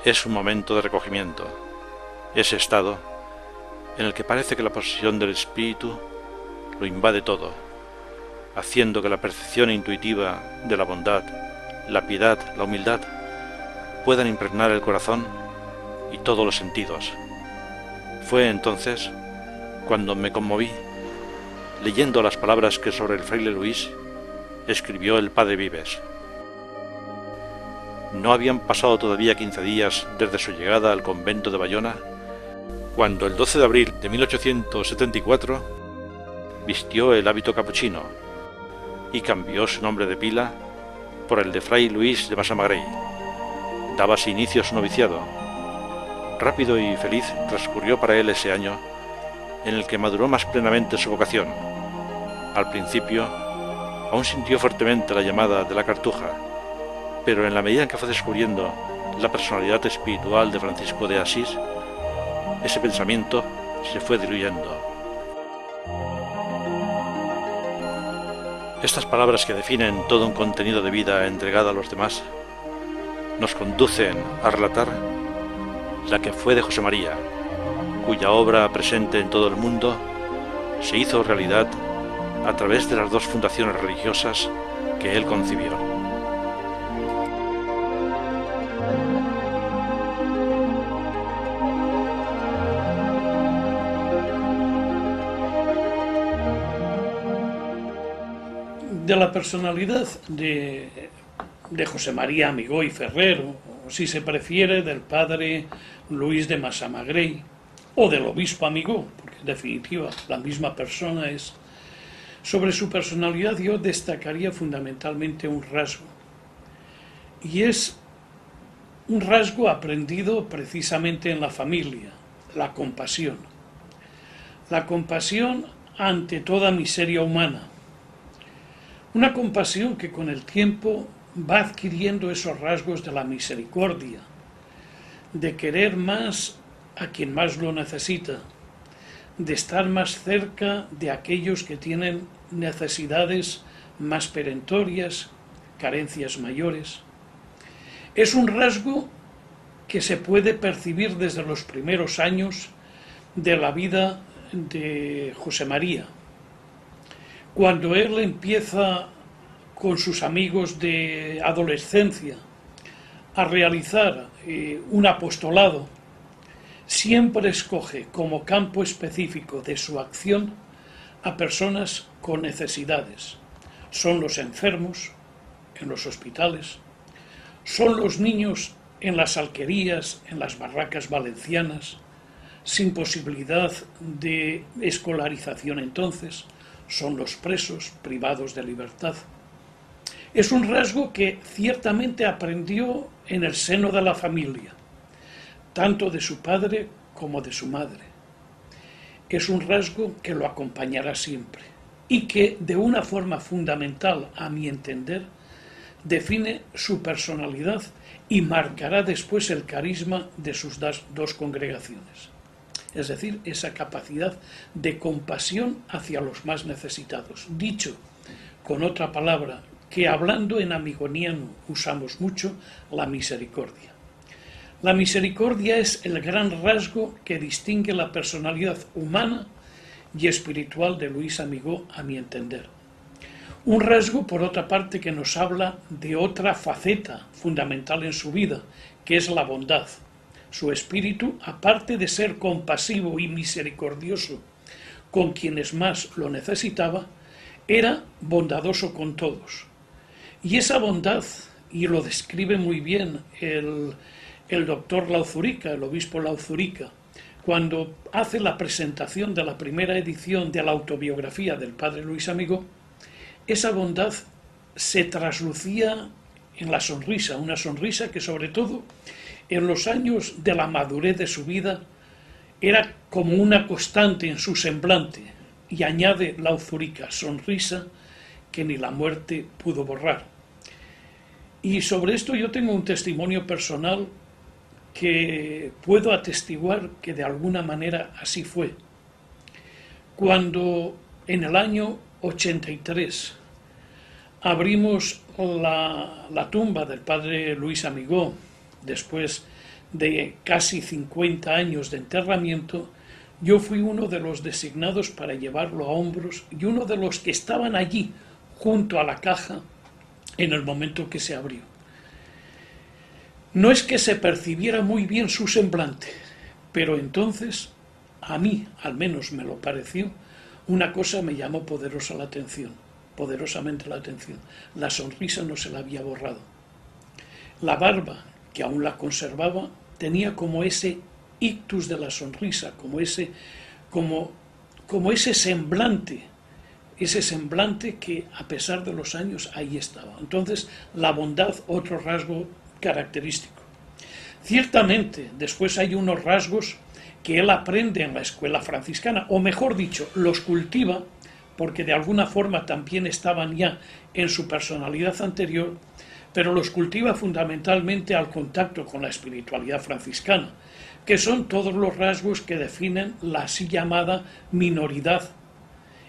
Es un momento de recogimiento, ese estado en el que parece que la posesión del espíritu lo invade todo, haciendo que la percepción intuitiva de la bondad, la piedad, la humildad puedan impregnar el corazón y todos los sentidos. Fue entonces cuando me conmoví leyendo las palabras que sobre el fraile Luis escribió el padre Vives. No habían pasado todavía 15 días desde su llegada al convento de Bayona, cuando el 12 de abril de 1874 vistió el hábito capuchino y cambió su nombre de pila por el de Fray Luis de Massamagrell. Dábase inicio a su noviciado. Rápido y feliz transcurrió para él ese año en el que maduró más plenamente su vocación. Al principio aún sintió fuertemente la llamada de la Cartuja, pero en la medida en que fue descubriendo la personalidad espiritual de Francisco de Asís, ese pensamiento se fue diluyendo. Estas palabras que definen todo un contenido de vida entregada a los demás nos conducen a relatar la que fue de José María, cuya obra presente en todo el mundo se hizo realidad a través de las dos fundaciones religiosas que él concibió. De la personalidad de José María Amigó y Ferrer, o si se prefiere, del padre Luis de Massamagrell, o del obispo Amigó, porque en definitiva la misma persona es. Sobre su personalidad yo destacaría fundamentalmente un rasgo, y es un rasgo aprendido precisamente en la familia, la compasión. La compasión ante toda miseria humana. Una compasión que con el tiempo va adquiriendo esos rasgos de la misericordia, de querer más a quien más lo necesita, de estar más cerca de aquellos que tienen necesidades más perentorias, carencias mayores. Es un rasgo que se puede percibir desde los primeros años de la vida de José María, cuando él empieza con sus amigos de adolescencia a realizar un apostolado, siempre escoge como campo específico de su acción a personas con necesidades. Son los enfermos en los hospitales, son los niños en las alquerías, en las barracas valencianas, sin posibilidad de escolarización entonces, son los presos privados de libertad. Es un rasgo que ciertamente aprendió en el seno de la familia, tanto de su padre como de su madre. Es un rasgo que lo acompañará siempre y que, de una forma fundamental, a mi entender, define su personalidad y marcará después el carisma de sus dos congregaciones. Es decir, esa capacidad de compasión hacia los más necesitados. Dicho con otra palabra, que hablando en amigoniano usamos mucho, la misericordia. La misericordia es el gran rasgo que distingue la personalidad humana y espiritual de Luis Amigó, a mi entender. Un rasgo, por otra parte, que nos habla de otra faceta fundamental en su vida, que es la bondad. Su espíritu, aparte de ser compasivo y misericordioso con quienes más lo necesitaba, era bondadoso con todos. Y esa bondad, y lo describe muy bien el doctor Lauzurica, el obispo Lauzurica, cuando hace la presentación de la primera edición de la autobiografía del padre Luis Amigó, esa bondad se traslucía en la sonrisa, una sonrisa que sobre todo en los años de la madurez de su vida era como una constante en su semblante, y añade Lauzurica, sonrisa que ni la muerte pudo borrar. Y sobre esto yo tengo un testimonio personal que puedo atestiguar que de alguna manera así fue. Cuando en el año 83 abrimos la tumba del padre Luis Amigó, después de casi 50 años de enterramiento, yo fui uno de los designados para llevarlo a hombros y uno de los que estaban allí junto a la caja en el momento que se abrió. No es que se percibiera muy bien su semblante, pero entonces, a mí al menos me lo pareció, una cosa me llamó poderosamente la atención. La sonrisa no se la había borrado. La barba, que aún la conservaba, tenía como ese ictus de la sonrisa, como ese semblante que a pesar de los años ahí estaba. Entonces, la bondad, otro rasgo característico. Ciertamente, después hay unos rasgos que él aprende en la escuela franciscana, o mejor dicho, los cultiva, porque de alguna forma también estaban ya en su personalidad anterior, pero los cultiva fundamentalmente al contacto con la espiritualidad franciscana, que son todos los rasgos que definen la así llamada minoridad,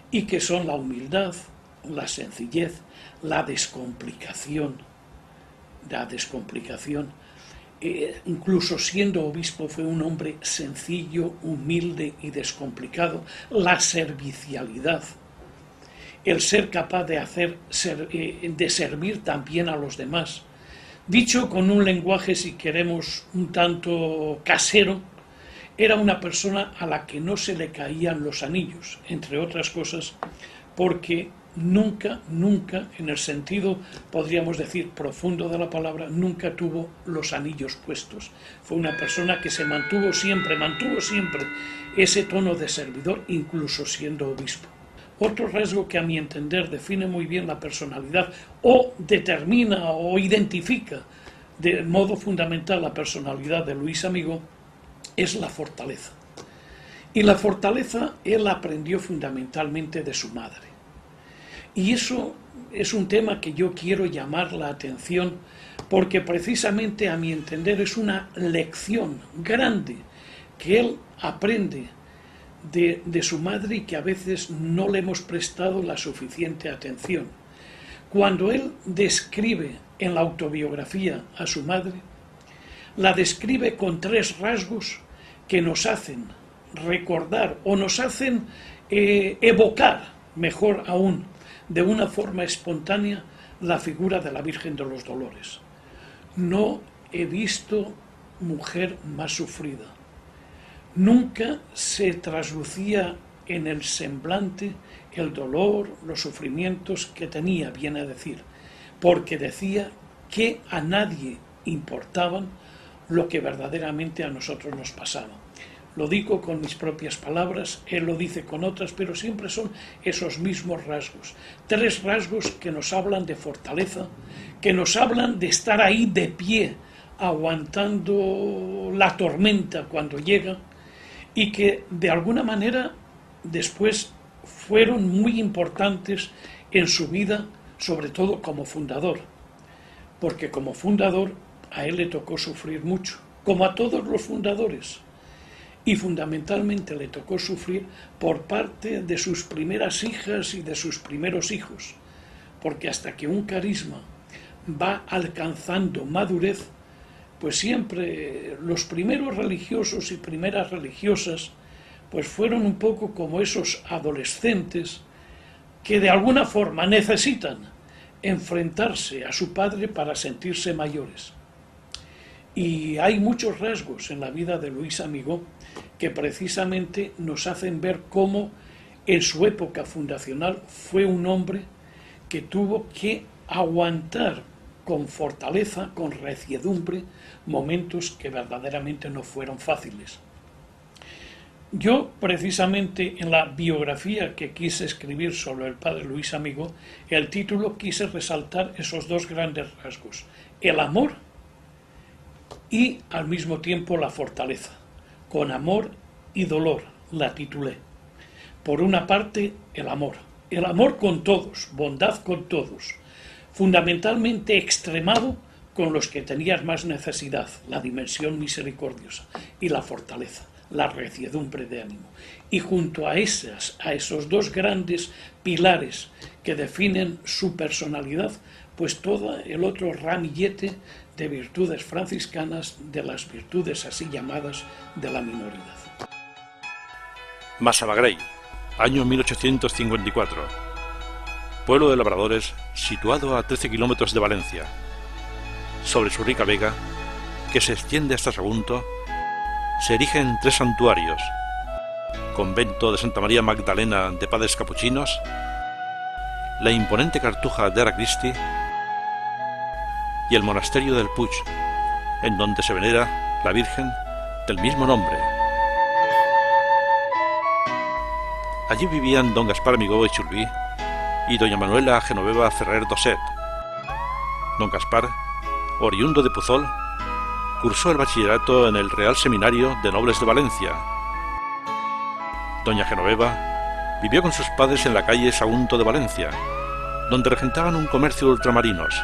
y que son la humildad, la sencillez, la descomplicación. Incluso siendo obispo fue un hombre sencillo, humilde y descomplicado. La servicialidad, el ser capaz de servir también a los demás. Dicho con un lenguaje, si queremos, un tanto casero, era una persona a la que no se le caían los anillos, entre otras cosas, porque nunca, en el sentido, podríamos decir, profundo de la palabra, nunca tuvo los anillos puestos. Fue una persona que se mantuvo siempre ese tono de servidor, incluso siendo obispo. Otro rasgo que a mi entender define muy bien la personalidad, o determina o identifica de modo fundamental la personalidad de Luis Amigó, es la fortaleza. Y la fortaleza él aprendió fundamentalmente de su madre. Y eso es un tema que yo quiero llamar la atención porque precisamente a mi entender es una lección grande que él aprende de su madre y que a veces no le hemos prestado la suficiente atención. Cuando él describe en la autobiografía a su madre, la describe con 3 rasgos que nos hacen recordar o nos hacen evocar, mejor aún, de una forma espontánea, la figura de la Virgen de los Dolores. No he visto mujer más sufrida. Nunca se traslucía en el semblante el dolor, los sufrimientos que tenía, viene a decir, porque decía que a nadie importaban lo que verdaderamente a nosotros nos pasaba. Lo digo con mis propias palabras, él lo dice con otras, pero siempre son esos mismos rasgos. 3 rasgos que nos hablan de fortaleza, que nos hablan de estar ahí de pie, aguantando la tormenta cuando llega, y que de alguna manera después fueron muy importantes en su vida, sobre todo como fundador, porque como fundador a él le tocó sufrir mucho, como a todos los fundadores. Y fundamentalmente le tocó sufrir por parte de sus primeras hijas y de sus primeros hijos, porque hasta que un carisma va alcanzando madurez, pues siempre los primeros religiosos y primeras religiosas pues fueron un poco como esos adolescentes que de alguna forma necesitan enfrentarse a su padre para sentirse mayores. Y hay muchos rasgos en la vida de Luis Amigó que precisamente nos hacen ver cómo en su época fundacional fue un hombre que tuvo que aguantar con fortaleza, con reciedumbre, momentos que verdaderamente no fueron fáciles. Yo, precisamente, en la biografía que quise escribir sobre el padre Luis Amigó, el título quise resaltar esos 2 grandes rasgos, el amor y al mismo tiempo la fortaleza. Con amor y dolor la titulé. Por una parte, el amor con todos, bondad con todos, fundamentalmente extremado con los que tenían más necesidad, la dimensión misericordiosa, y la fortaleza, la reciedumbre de ánimo. Y junto a esos 2 grandes pilares que definen su personalidad, pues todo el otro ramillete de virtudes franciscanas, de las virtudes así llamadas de la minoridad. Massamagrell, año 1854. Pueblo de labradores situado a 13 kilómetros de Valencia. Sobre su rica vega, que se extiende hasta Sagunto, se erigen 3 santuarios: convento de Santa María Magdalena de Padres Capuchinos, la imponente cartuja de Ara Christi y el monasterio del Puig, en donde se venera la Virgen del mismo nombre. Allí vivían don Gaspar Amigó Echulví y doña Manuela Genoveva Ferrer Dosset. Don Gaspar, oriundo de Puzol, cursó el bachillerato en el Real Seminario de Nobles de Valencia. Doña Genoveva vivió con sus padres en la calle Sagunto de Valencia, donde regentaban un comercio de ultramarinos.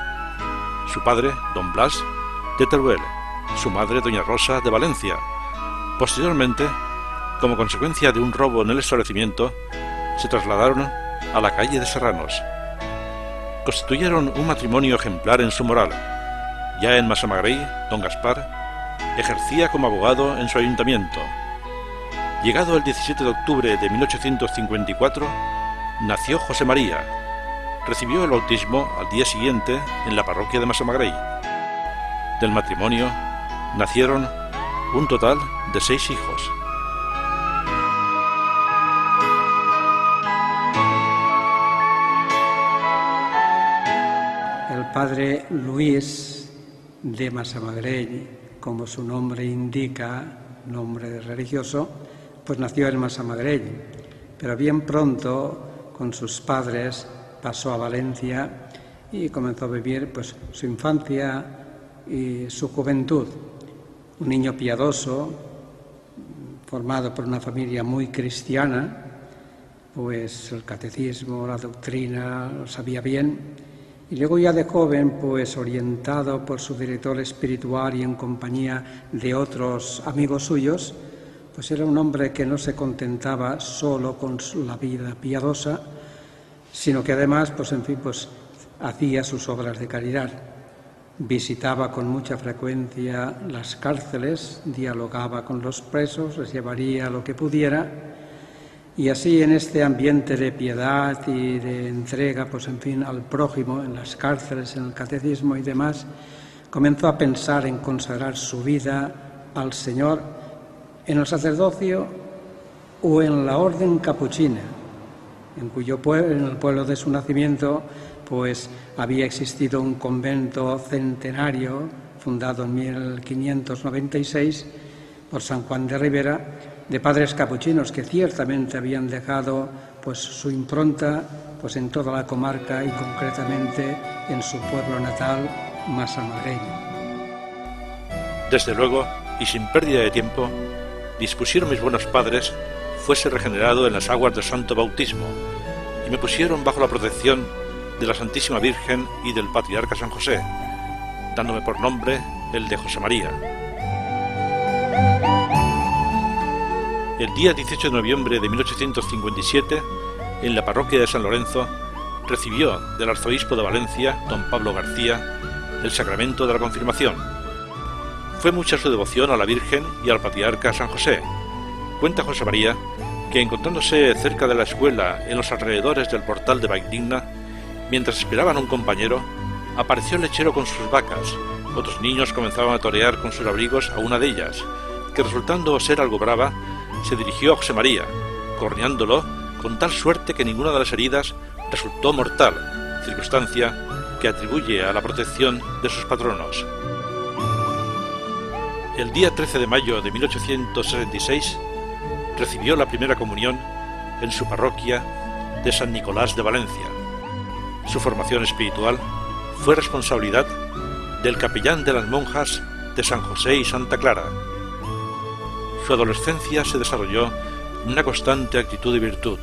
Su padre, don Blas, de Teruel, su madre, doña Rosa, de Valencia. Posteriormente, como consecuencia de un robo en el establecimiento, se trasladaron a la calle de Serranos. Constituyeron un matrimonio ejemplar en su moral. Ya en Massamagrell, don Gaspar ejercía como abogado en su ayuntamiento. Llegado el 17 de octubre de 1854, nació José María. Recibió el bautismo al día siguiente en la parroquia de Massamagrell. Del matrimonio nacieron un total de 6 hijos. El padre Luis de Massamagrell, como su nombre indica, nombre religioso, pues nació en Massamagrell, pero bien pronto con sus padres pasó a Valencia y comenzó a vivir pues su infancia y su juventud. Un niño piadoso, formado por una familia muy cristiana, pues el catecismo, la doctrina, lo sabía bien. Y luego ya de joven, pues orientado por su director espiritual y en compañía de otros amigos suyos, pues era un hombre que no se contentaba solo con la vida piadosa, sino que además, pues en fin, pues hacía sus obras de caridad. Visitaba con mucha frecuencia las cárceles, dialogaba con los presos, les llevaría lo que pudiera, y así en este ambiente de piedad y de entrega, pues en fin, al prójimo, en las cárceles, en el catecismo y demás, comenzó a pensar en consagrar su vida al Señor en el sacerdocio o en la orden capuchina, en cuyo pueblo, en el pueblo de su nacimiento, pues había existido un convento centenario fundado en 1596 por San Juan de Ribera, de padres capuchinos que ciertamente habían dejado pues su impronta pues en toda la comarca y concretamente en su pueblo natal, Massamagrell. Desde luego, y sin pérdida de tiempo, dispusieron mis buenos padres fuese regenerado en las aguas del Santo Bautismo y me pusieron bajo la protección de la Santísima Virgen y del Patriarca San José, dándome por nombre el de José María. El día 18 de noviembre de 1857, en la parroquia de San Lorenzo, recibió del arzobispo de Valencia, don Pablo García, el sacramento de la confirmación. Fue mucha su devoción a la Virgen y al Patriarca San José. Cuenta José María que, encontrándose cerca de la escuela en los alrededores del portal de Valldigna, mientras esperaban a un compañero, apareció el lechero con sus vacas. Otros niños comenzaban a torear con sus abrigos a una de ellas, que resultando ser algo brava, se dirigió a José María, corneándolo con tal suerte que ninguna de las heridas resultó mortal, circunstancia que atribuye a la protección de sus patronos. El día 13 de mayo de 1866 recibió la primera comunión en su parroquia de San Nicolás de Valencia. Su formación espiritual fue responsabilidad del capellán de las monjas de San José y Santa Clara. Su adolescencia se desarrolló en una constante actitud de virtud.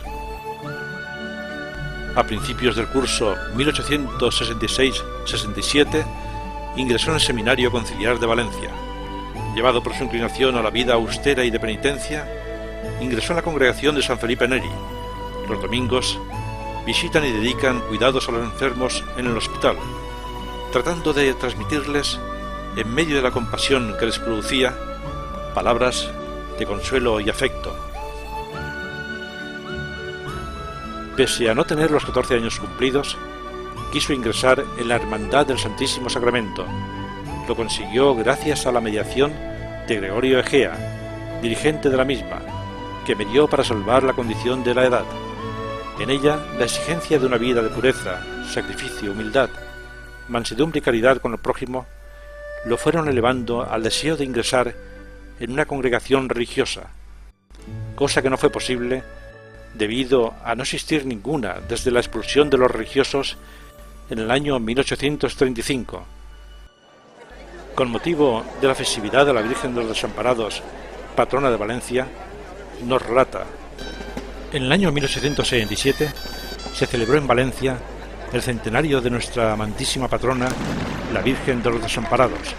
A principios del curso 1866-67 ingresó en el Seminario Conciliar de Valencia. Llevado por su inclinación a la vida austera y de penitencia, ingresó en la congregación de San Felipe Neri. Los domingos visitan y dedican cuidados a los enfermos en el hospital, tratando de transmitirles, en medio de la compasión que les producía, palabras de consuelo y afecto. Pese a no tener los 14 años cumplidos, quiso ingresar en la Hermandad del Santísimo Sacramento. Lo consiguió gracias a la mediación de Gregorio Egea, dirigente de la misma, que medió para salvar la condición de la edad. En ella, la exigencia de una vida de pureza, sacrificio, humildad, mansedumbre y caridad con el prójimo lo fueron elevando al deseo de ingresar en una congregación religiosa, cosa que no fue posible debido a no existir ninguna desde la expulsión de los religiosos en el año 1835. Con motivo de la festividad de la Virgen de los Desamparados, patrona de Valencia, nos relata: en el año 1867 se celebró en Valencia el centenario de nuestra amantísima patrona, la Virgen de los Desamparados,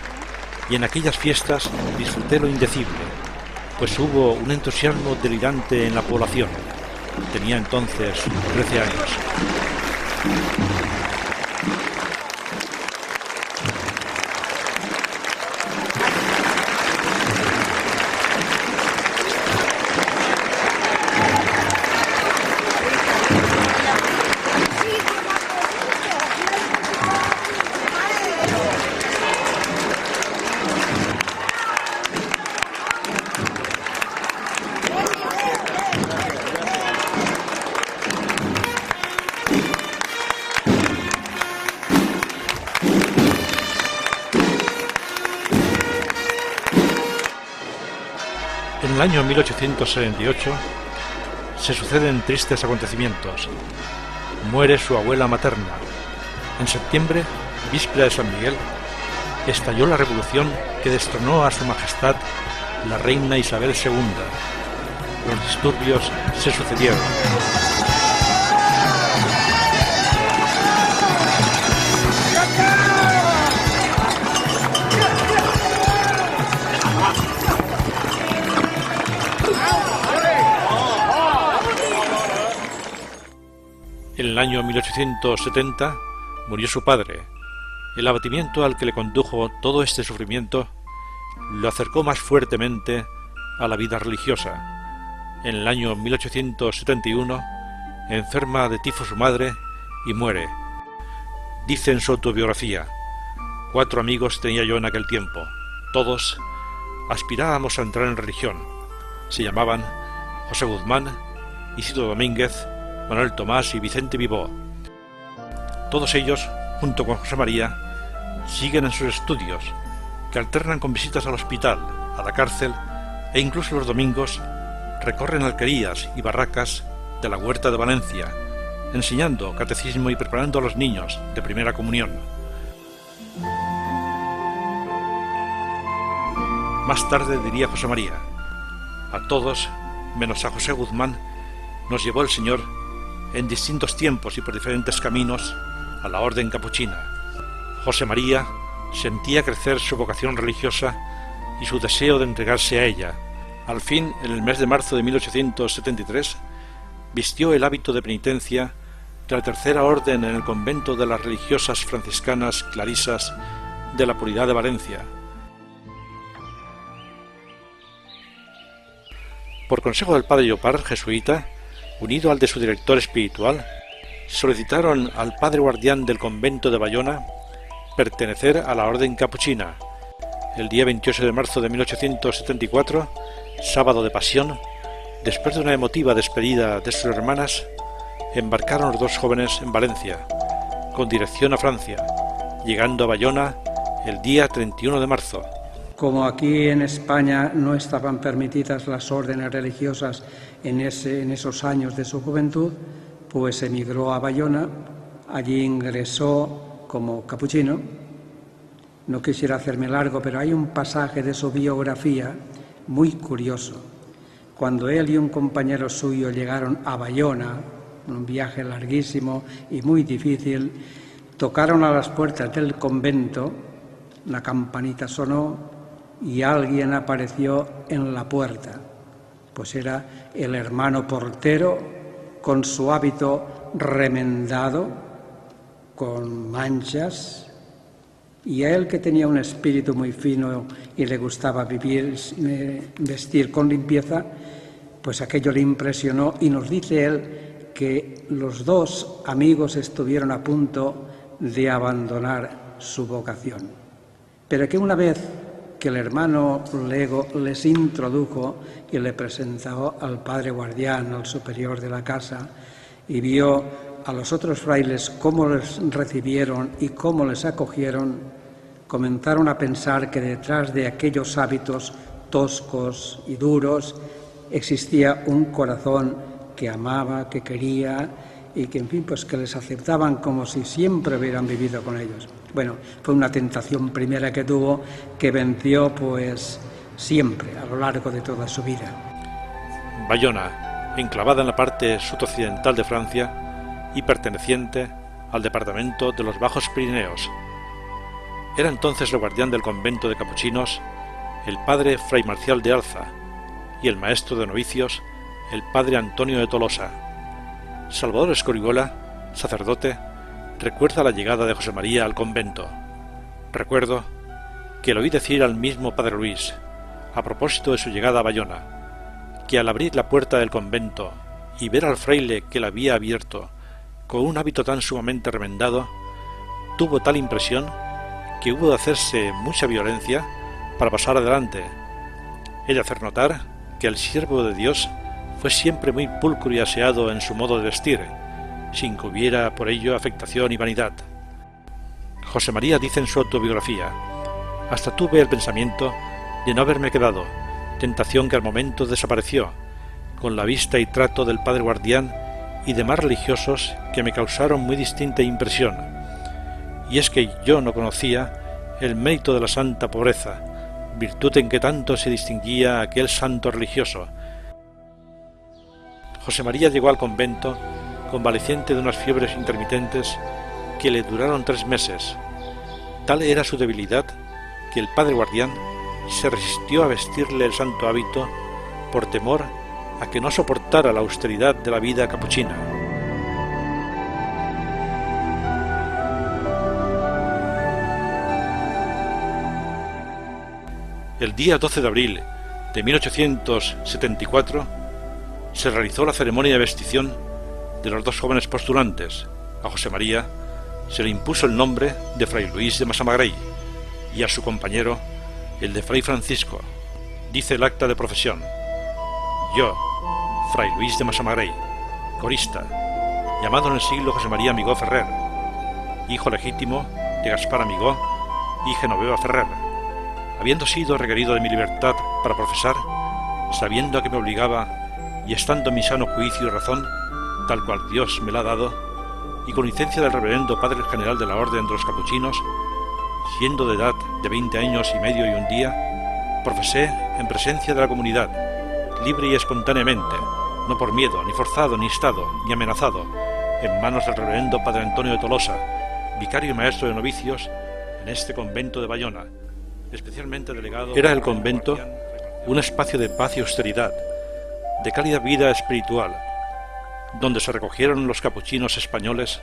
y en aquellas fiestas disfruté lo indecible, pues hubo un entusiasmo delirante en la población. Tenía entonces 13 años. En el año 1878 se suceden tristes acontecimientos. Muere su abuela materna. En septiembre, víspera de San Miguel, estalló la revolución que destronó a su majestad la reina Isabel II. Los disturbios se sucedieron. En el año 1870 murió su padre. El abatimiento al que le condujo todo este sufrimiento lo acercó más fuertemente a la vida religiosa. En el año 1871 enferma de tifo su madre y muere. Dice en su autobiografía: 4 amigos tenía yo en aquel tiempo. Todos aspirábamos a entrar en religión. Se llamaban José Guzmán, Isidro Domínguez, Manuel Tomás y Vicente Vivó. Todos ellos, junto con José María, siguen en sus estudios, que alternan con visitas al hospital, a la cárcel e incluso los domingos recorren alquerías y barracas de la Huerta de Valencia, enseñando catecismo y preparando a los niños de primera comunión. Más tarde diría José María: a todos, menos a José Guzmán, nos llevó el Señor en distintos tiempos y por diferentes caminos a la orden capuchina. José María sentía crecer su vocación religiosa y su deseo de entregarse a ella. Al fin, en el mes de marzo de 1873, vistió el hábito de penitencia de la tercera orden en el convento de las religiosas franciscanas clarisas de la Puridad de Valencia. Por consejo del padre Llopart, jesuita, unido al de su director espiritual, solicitaron al padre guardián del convento de Bayona pertenecer a la orden capuchina. El día 28 de marzo de 1874, sábado de Pasión, después de una emotiva despedida de sus hermanas, embarcaron los 2 jóvenes en Valencia, con dirección a Francia, llegando a Bayona el día 31 de marzo. Como aquí en España no estaban permitidas las órdenes religiosas en esos años de su juventud, pues emigró a Bayona. Allí ingresó como capuchino. No quisiera hacerme largo, pero hay un pasaje de su biografía muy curioso. Cuando él y un compañero suyo llegaron a Bayona, un viaje larguísimo y muy difícil, tocaron a las puertas del convento, la campanita sonó y alguien apareció en la puerta. Pues era el hermano portero, con su hábito remendado, con manchas, Y a él, que tenía un espíritu muy fino y le gustaba vestir con limpieza, pues aquello le impresionó, y nos dice él que los dos amigos estuvieron a punto de abandonar su vocación, pero que una vez que el hermano Lego les introdujo y le presentó al padre guardián, al superior de la casa, y vio a los otros frailes cómo les recibieron y cómo les acogieron, comenzaron a pensar que detrás de aquellos hábitos toscos y duros existía un corazón que amaba, que quería y que, en fin, pues que les aceptaban como si siempre hubieran vivido con ellos. Bueno, fue una tentación primera que tuvo, que venció pues siempre a lo largo de toda su vida. Bayona, enclavada en la parte sudoccidental de Francia y perteneciente al departamento de los Bajos Pirineos. Era entonces el guardián del convento de capuchinos, el padre Fray Marcial de Alza, y el maestro de novicios, el padre Antonio de Tolosa. Salvador Escorihuela, sacerdote, recuerda la llegada de José María al convento. Recuerdo que le oí decir al mismo padre Luis, a propósito de su llegada a Bayona, que al abrir la puerta del convento y ver al fraile que la había abierto con un hábito tan sumamente remendado, tuvo tal impresión que hubo de hacerse mucha violencia para pasar adelante, y de hacer notar que el siervo de Dios fue siempre muy pulcro y aseado en su modo de vestir, sin que hubiera por ello afectación y vanidad. José María dice en su autobiografía: hasta tuve el pensamiento de no haberme quedado, tentación que al momento desapareció, con la vista y trato del padre guardián y demás religiosos que me causaron muy distinta impresión. Y es que yo no conocía el mérito de la santa pobreza, virtud en que tanto se distinguía aquel santo religioso. José María llegó al convento convaleciente de unas fiebres intermitentes que le duraron 3 meses. Tal era su debilidad que el padre guardián se resistió a vestirle el santo hábito por temor a que no soportara la austeridad de la vida capuchina. El día 12 de abril de 1874 se realizó la ceremonia de vestición de los 2 jóvenes postulantes. A José María se le impuso el nombre de Fray Luis de Massamagrell y a su compañero el de Fray Francisco. Dice el acta de profesión: yo, Fray Luis de Massamagrell, corista, llamado en el siglo José María Amigó Ferrer, hijo legítimo de Gaspar Amigó y Genoveva Ferrer, habiendo sido requerido de mi libertad para profesar, sabiendo a que me obligaba y estando en mi sano juicio y razón, tal cual Dios me la ha dado, y con licencia del reverendo Padre General de la Orden de los Capuchinos, siendo de edad de 20 años y medio y un día, profesé en presencia de la comunidad, libre y espontáneamente, no por miedo, ni forzado, ni instado, ni amenazado, en manos del reverendo Padre Antonio de Tolosa, vicario y maestro de novicios en este convento de Bayona, especialmente delegado. Era el convento un espacio de paz y austeridad, de cálida vida espiritual, donde se recogieron los capuchinos españoles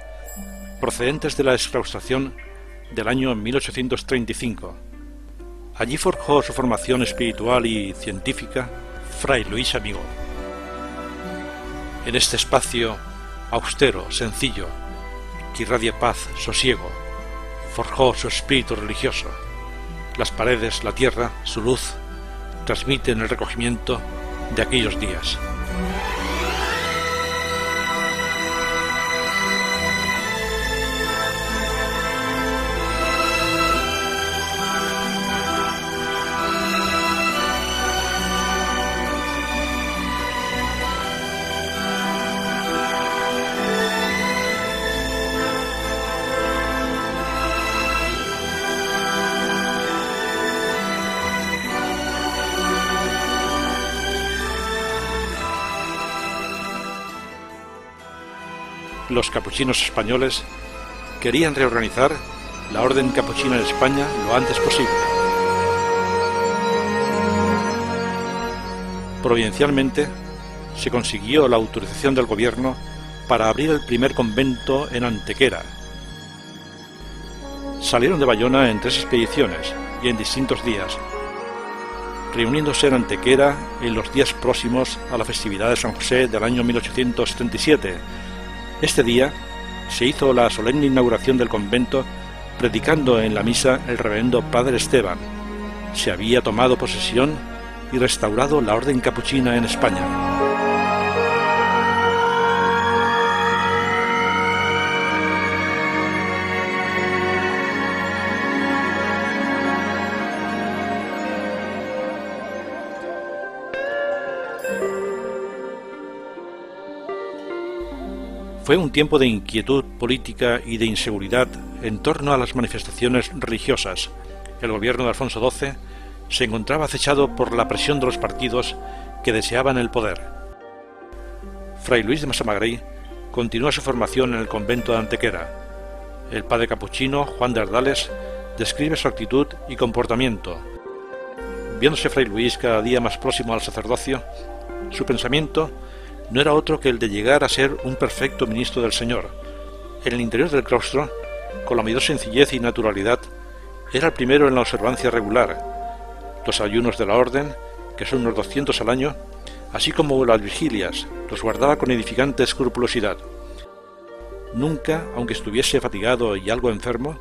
procedentes de la exclaustración del año 1835. Allí forjó su formación espiritual y científica Fray Luis Amigó. En este espacio austero, sencillo, que irradia paz, sosiego, forjó su espíritu religioso. Las paredes, la tierra, su luz, transmiten el recogimiento de aquellos días. Los capuchinos españoles querían reorganizar la orden capuchina en España lo antes posible. Providencialmente se consiguió la autorización del gobierno para abrir el primer convento en Antequera. Salieron de Bayona en 3 expediciones y en distintos días, reuniéndose en Antequera en los días próximos a la festividad de San José del año 1877. Este día se hizo la solemne inauguración del convento, predicando en la misa el reverendo Padre Esteban. Se había tomado posesión y restaurado la orden capuchina en España. Fue un tiempo de inquietud política y de inseguridad en torno a las manifestaciones religiosas. El gobierno de Alfonso XII se encontraba acechado por la presión de los partidos que deseaban el poder. Fray Luis de Massamagrell continúa su formación en el convento de Antequera. El padre capuchino Juan de Ardales describe su actitud y comportamiento. Viéndose Fray Luis cada día más próximo al sacerdocio, su pensamiento no era otro que el de llegar a ser un perfecto ministro del Señor. En el interior del claustro, con la mayor sencillez y naturalidad, era el primero en la observancia regular. Los ayunos de la orden, que son unos 200 al año, así como las vigilias, los guardaba con edificante escrupulosidad. Nunca, aunque estuviese fatigado y algo enfermo,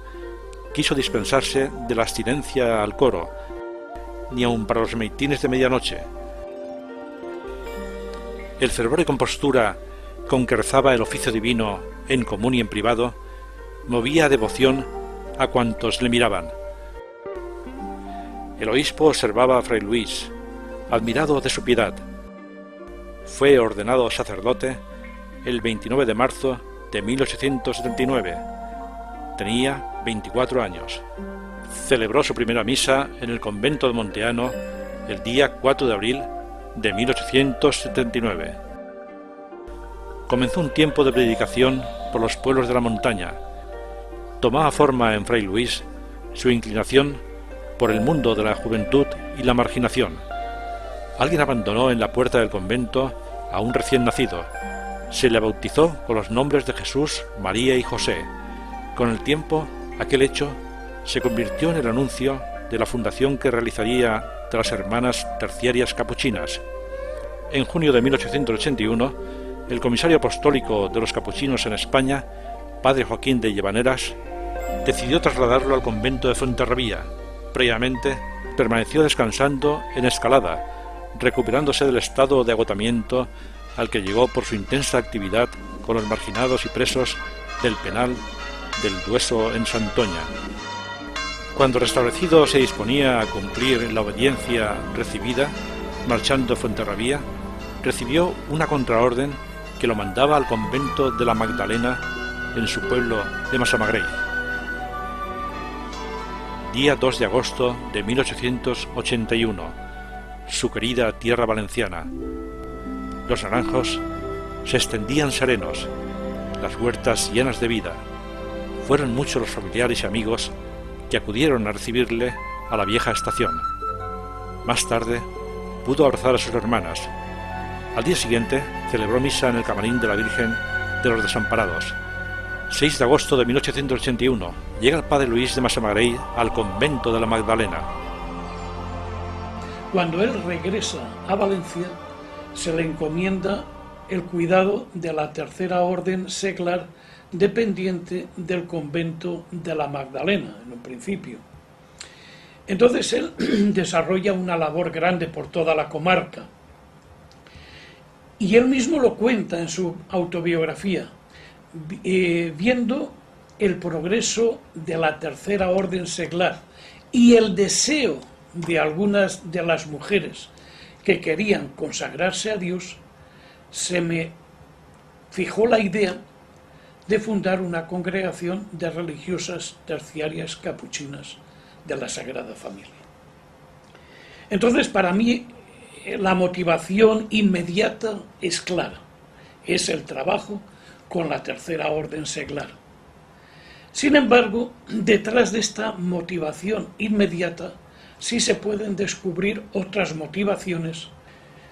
quiso dispensarse de la abstinencia al coro, ni aun para los maitines de medianoche. El fervor y compostura con que rezaba el oficio divino en común y en privado movía a devoción a cuantos le miraban. El obispo observaba a Fray Luis, admirado de su piedad. Fue ordenado sacerdote el 29 de marzo de 1879. Tenía 24 años. Celebró su primera misa en el convento de Monteano el día 4 de abril de 1879. Comenzó un tiempo de predicación por los pueblos de la montaña. Tomaba forma en Fray Luis su inclinación por el mundo de la juventud y la marginación. Alguien abandonó en la puerta del convento a un recién nacido. Se le bautizó con los nombres de Jesús, María y José. Con el tiempo, aquel hecho se convirtió en el anuncio de la fundación que realizaría de las Hermanas Terciarias Capuchinas. En junio de 1881, el comisario apostólico de los capuchinos en España, padre Joaquín de Llevaneras, decidió trasladarlo al convento de Fuenterrabía. Previamente, permaneció descansando en Escalada, recuperándose del estado de agotamiento al que llegó por su intensa actividad con los marginados y presos del penal del Dueso en Santoña. Cuando restablecido se disponía a cumplir la obediencia recibida, marchando a Fuenterrabía, recibió una contraorden que lo mandaba al convento de la Magdalena en su pueblo de Massamagrell. Día 2 de agosto de 1881, su querida tierra valenciana. Los naranjos se extendían serenos, las huertas llenas de vida. Fueron muchos los familiares y amigos que acudieron a recibirle a la vieja estación. Más tarde pudo abrazar a sus hermanas. Al día siguiente celebró misa en el camarín de la Virgen de los Desamparados. 6 de agosto de 1881 llega el padre Luis de Massamagrell al convento de la Magdalena. Cuando él regresa a Valencia, se le encomienda el cuidado de la tercera orden seglar dependiente del convento de la Magdalena, en un principio. Entonces él desarrolla una labor grande por toda la comarca. Y él mismo lo cuenta en su autobiografía, viendo el progreso de la tercera orden seglar y el deseo de algunas de las mujeres que querían consagrarse a Dios, se me fijó la idea de fundar una congregación de religiosas terciarias capuchinas de la Sagrada Familia. Entonces, para mí, la motivación inmediata es clara, es el trabajo con la tercera orden seglar. Sin embargo, detrás de esta motivación inmediata sí se pueden descubrir otras motivaciones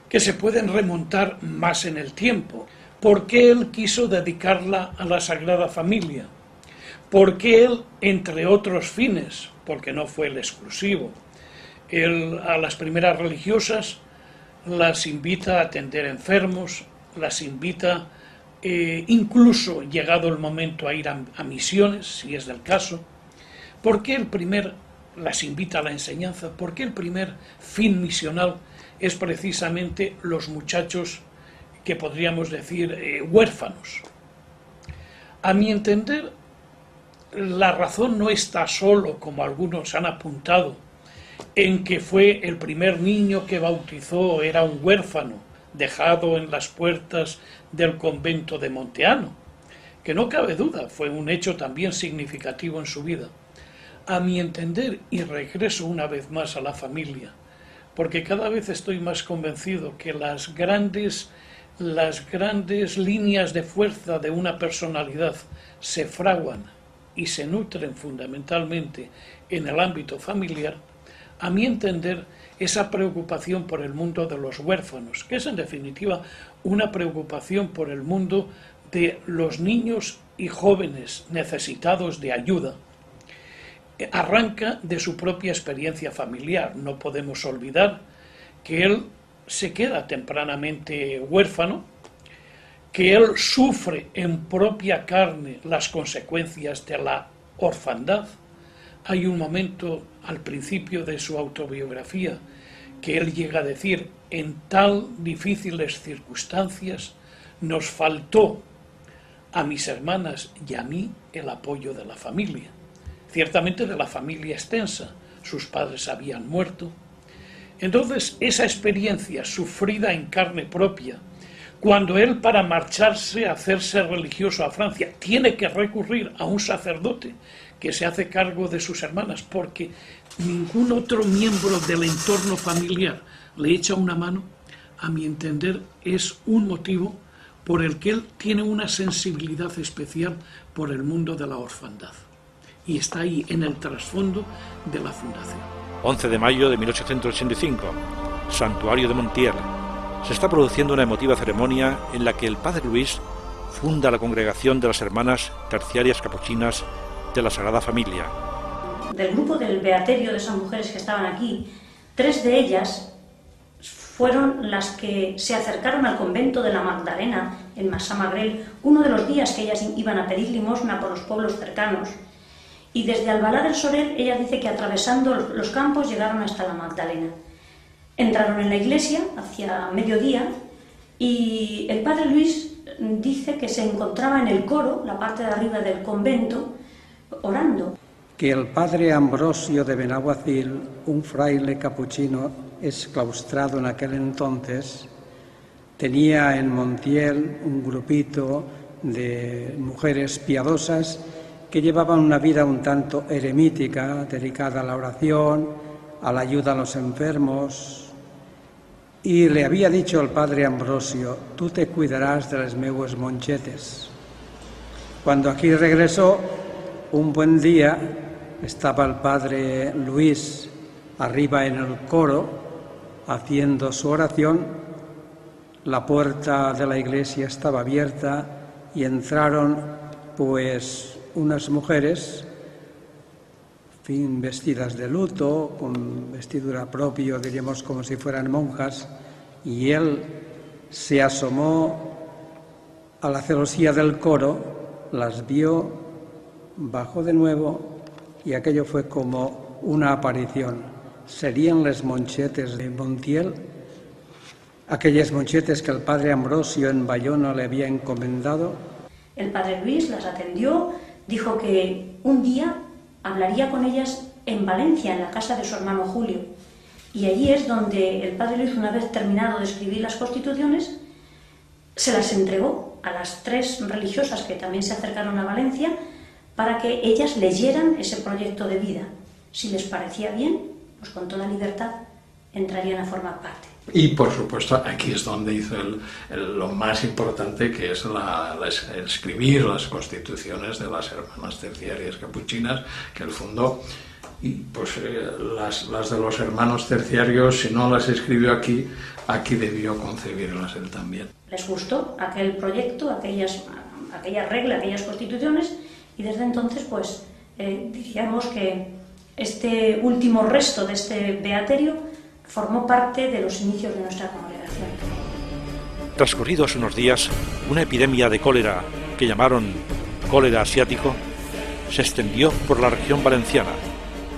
que se pueden remontar más en el tiempo. ¿Por qué él quiso dedicarla a la Sagrada Familia? porque él, entre otros fines, porque no fue el exclusivo, él a las primeras religiosas las invita a atender enfermos, las invita incluso, llegado el momento, a ir a misiones, si es del caso. ¿Por qué las invita a la enseñanza? Porque el primer fin misional es precisamente los muchachos que podríamos decir huérfanos. A mi entender, la razón no está solo, como algunos han apuntado, en que fue el primer niño que bautizó, era un huérfano, dejado en las puertas del convento de Monteano, que no cabe duda, fue un hecho también significativo en su vida. A mi entender, y regreso una vez más a la familia, porque cada vez estoy más convencido que las grandes líneas de fuerza de una personalidad se fraguan y se nutren fundamentalmente en el ámbito familiar. A mi entender, esa preocupación por el mundo de los huérfanos, que es en definitiva una preocupación por el mundo de los niños y jóvenes necesitados de ayuda, arranca de su propia experiencia familiar. No podemos olvidar que él se queda tempranamente huérfano, que él sufre en propia carne las consecuencias de la orfandad. Hay un momento al principio de su autobiografía que él llega a decir: en tan difíciles circunstancias nos faltó a mis hermanas y a mí el apoyo de la familia. Ciertamente de la familia extensa, sus padres habían muerto. Entonces, esa experiencia sufrida en carne propia, cuando él, para marcharse a hacerse religioso a Francia, tiene que recurrir a un sacerdote que se hace cargo de sus hermanas, porque ningún otro miembro del entorno familiar le echa una mano, a mi entender, es un motivo por el que él tiene una sensibilidad especial por el mundo de la orfandad. Y está ahí en el trasfondo de la fundación. 11 de mayo de 1885, Santuario de Montiel. Se está produciendo una emotiva ceremonia en la que el padre Luis funda la congregación de las Hermanas Terciarias Capuchinas de la Sagrada Familia. Del grupo del Beaterio de esas mujeres que estaban aquí, 3 de ellas fueron las que se acercaron al convento de la Magdalena en Massamagrell uno de los días que ellas iban a pedir limosna por los pueblos cercanos. Y desde Albalá del Sorel, ella dice que atravesando los campos llegaron hasta la Magdalena. Entraron en la iglesia hacia mediodía y el padre Luis dice que se encontraba en el coro, la parte de arriba del convento, orando. Que el padre Ambrosio de Benaguacil, un fraile capuchino exclaustrado en aquel entonces, tenía en Montiel un grupito de mujeres piadosas que llevaban una vida un tanto eremítica, dedicada a la oración, a la ayuda a los enfermos. Y le había dicho al padre Ambrosio: tú te cuidarás de les meues monchetes. Cuando aquí regresó, un buen día, estaba el padre Luis arriba en el coro haciendo su oración. La puerta de la iglesia estaba abierta y entraron pues unas mujeres, en fin, vestidas de luto, con vestidura propia, diríamos como si fueran monjas, y él se asomó a la celosía del coro, las vio, bajó de nuevo y aquello fue como una aparición. Serían les monchetes de Montiel, aquellas monchetes que el padre Ambrosio en Bayona le había encomendado. El padre Luis las atendió, dijo que un día hablaría con ellas en Valencia, en la casa de su hermano Julio. Y allí es donde el padre Luis, una vez terminado de escribir las constituciones, se las entregó a las 3 religiosas que también se acercaron a Valencia para que ellas leyeran ese proyecto de vida. Si les parecía bien, pues con toda libertad entrarían a formar parte. Y por supuesto aquí es donde hizo lo más importante, que es escribir las constituciones de las Hermanas Terciarias Capuchinas que él fundó. Y pues las de los hermanos terciarios, si no las escribió aquí debió concebirlas él también. Les gustó aquel proyecto, aquella regla, aquellas constituciones, Y desde entonces, pues, diríamos que este último resto de este beaterio formó parte de los inicios de nuestra congregación. Transcurridos unos días, una epidemia de cólera que llamaron cólera asiático se extendió por la región valenciana,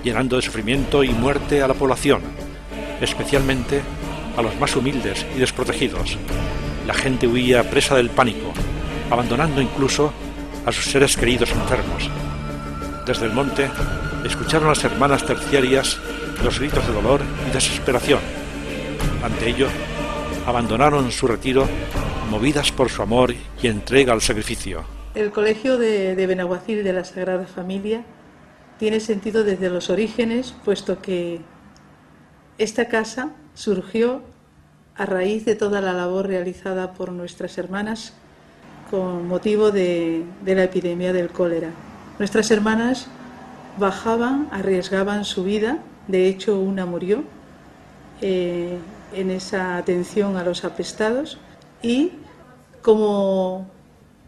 llenando de sufrimiento y muerte a la población, especialmente a los más humildes y desprotegidos. La gente huía presa del pánico, abandonando incluso a sus seres queridos enfermos. Desde el monte escucharon las hermanas terciarias los gritos de dolor y desesperación. Ante ello, abandonaron su retiro, movidas por su amor y entrega al sacrificio. El Colegio de Benaguacil de la Sagrada Familia tiene sentido desde los orígenes, puesto que esta casa surgió a raíz de toda la labor realizada por nuestras hermanas con motivo de la epidemia del cólera. Nuestras hermanas bajaban, arriesgaban su vida, de hecho una murió en esa atención a los apestados, y como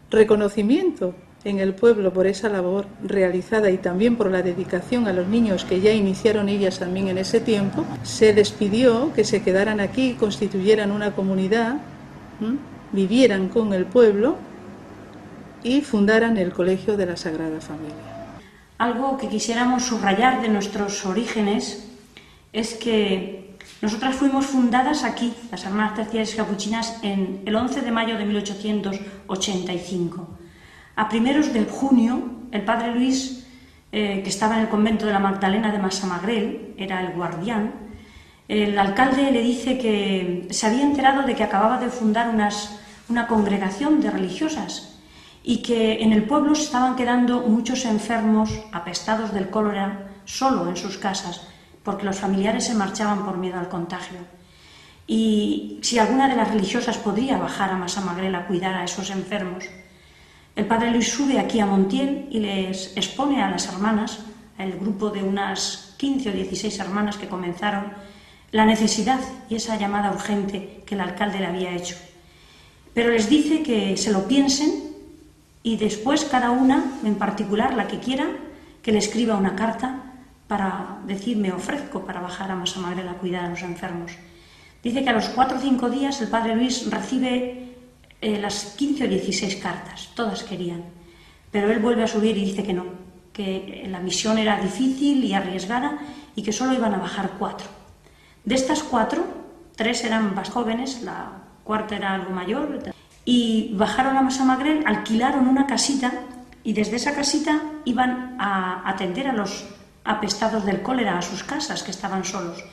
reconocimiento en el pueblo por esa labor realizada y también por la dedicación a los niños que ya iniciaron ellas también en ese tiempo, se les pidió que se quedaran aquí, constituyeran una comunidad, vivieran con el pueblo y fundaran el Colegio de la Sagrada Familia. Algo que quisiéramos subrayar de nuestros orígenes es que nosotras fuimos fundadas aquí, las Hermanas Terciarias Capuchinas, en el 11 de mayo de 1885. A primeros de junio, el padre Luis, que estaba en el convento de la Magdalena de Massamagrell, era el guardián, el alcalde le dice que se había enterado de que acababa de fundar una congregación de religiosas y que en el pueblo se estaban quedando muchos enfermos, apestados del cólera, solo en sus casas, porque los familiares se marchaban por miedo al contagio. Y si alguna de las religiosas podría bajar a Massamagrell a cuidar a esos enfermos. El padre Luis sube aquí a Montiel y les expone a las hermanas, al grupo de unas 15 o 16 hermanas que comenzaron, la necesidad y esa llamada urgente que el alcalde le había hecho. Pero les dice que se lo piensen y después cada una, en particular la que quiera, que le escriba una carta para decir me ofrezco para bajar a Massamagrell a cuidar a los enfermos. Dice que a los 4 o 5 días el padre Luis recibe las 15 o 16 cartas, todas querían, pero él vuelve a subir y dice que no, que la misión era difícil y arriesgada y que solo iban a bajar 4. De estas 4, 3 eran más jóvenes, la cuarta era algo mayor, y bajaron a Massamagrell, alquilaron una casita y desde esa casita iban a atender a los apestados del cólera a sus casas, que estaban solos.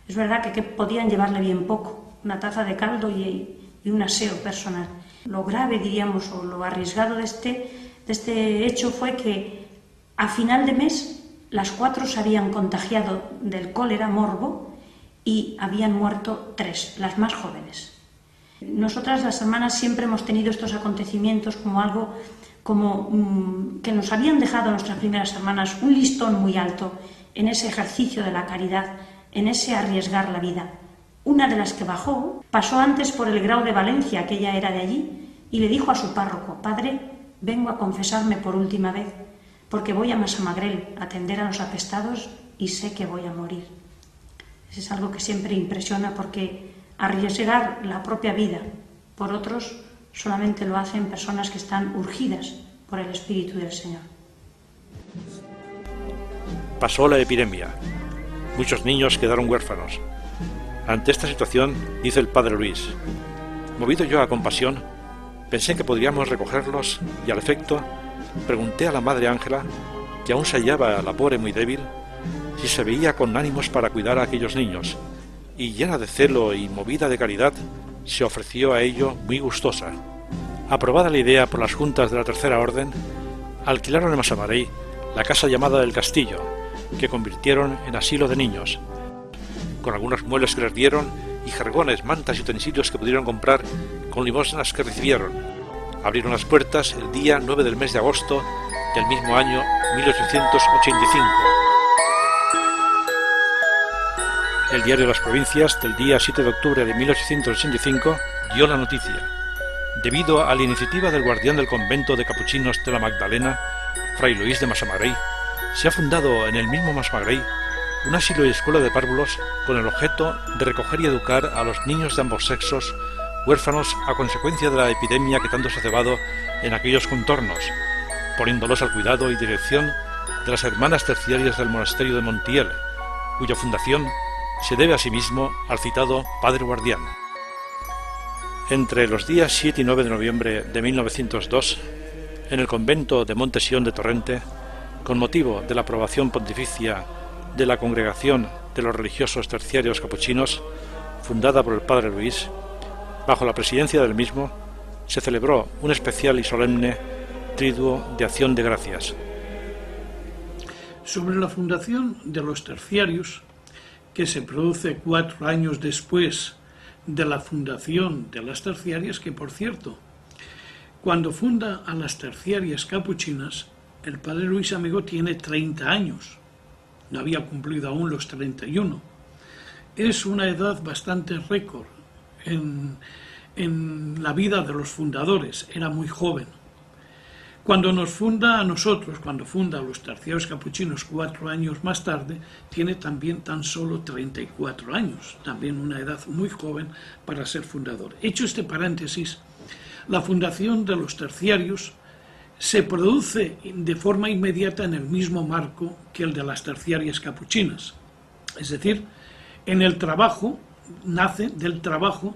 Es verdad que podían llevarle bien poco, una taza de caldo y un aseo personal. Lo grave, diríamos, o lo arriesgado de este hecho fue que a final de mes las 4 se habían contagiado del cólera morbo y habían muerto 3, las más jóvenes. Nosotras, las hermanas, siempre hemos tenido estos acontecimientos como algo que nos habían dejado nuestras primeras hermanas un listón muy alto en ese ejercicio de la caridad, en ese arriesgar la vida. Una de las que bajó pasó antes por el grao de Valencia, que ella era de allí, y le dijo a su párroco: Padre, vengo a confesarme por última vez, porque voy a Massamagrell a atender a los apestados y sé que voy a morir. Eso es algo que siempre impresiona, porque arriesgar la propia vida por otros solamente lo hacen personas que están urgidas por el Espíritu del Señor. Pasó la epidemia. Muchos niños quedaron huérfanos. Ante esta situación, dice el padre Luis: movido yo a compasión, pensé que podríamos recogerlos y al efecto pregunté a la madre Ángela, que aún se hallaba la pobre muy débil, si se veía con ánimos para cuidar a aquellos niños, y llena de celo y movida de caridad, se ofreció a ello muy gustosa. Aprobada la idea por las juntas de la Tercera Orden, alquilaron en Massamagrell la casa llamada del Castillo, que convirtieron en asilo de niños, con algunos muebles que les dieron y jergones, mantas y utensilios que pudieron comprar con limosnas que recibieron. Abrieron las puertas el día 9 del mes de agosto del mismo año 1885. El diario Las Provincias, del día 7 de octubre de 1885, dio la noticia. Debido a la iniciativa del guardián del convento de capuchinos de la Magdalena, Fray Luis de Massamagrell, se ha fundado en el mismo Massamagrell un asilo y escuela de párvulos con el objeto de recoger y educar a los niños de ambos sexos huérfanos a consecuencia de la epidemia que tanto se ha cebado en aquellos contornos, poniéndolos al cuidado y dirección de las hermanas terciarias del monasterio de Montiel, cuya fundación se debe asimismo al citado Padre Guardián. Entre los días 7 y 9 de noviembre de 1902, en el convento de Montesión de Torrente, con motivo de la aprobación pontificia de la Congregación de los Religiosos Terciarios Capuchinos, fundada por el Padre Luis, bajo la presidencia del mismo, se celebró un especial y solemne triduo de acción de gracias. Sobre la fundación de los terciarios, que se produce 4 años después de la fundación de las terciarias, que por cierto, cuando funda a las terciarias capuchinas, el Padre Luis Amigó tiene 30 años, no había cumplido aún los 31. Es una edad bastante récord en la vida de los fundadores, era muy joven. Cuando nos funda a nosotros, cuando funda a los terciarios capuchinos 4 años más tarde, tiene también tan solo 34 años, también una edad muy joven para ser fundador. Hecho este paréntesis, la fundación de los terciarios se produce de forma inmediata en el mismo marco que el de las terciarias capuchinas. Es decir, en el trabajo, nace del trabajo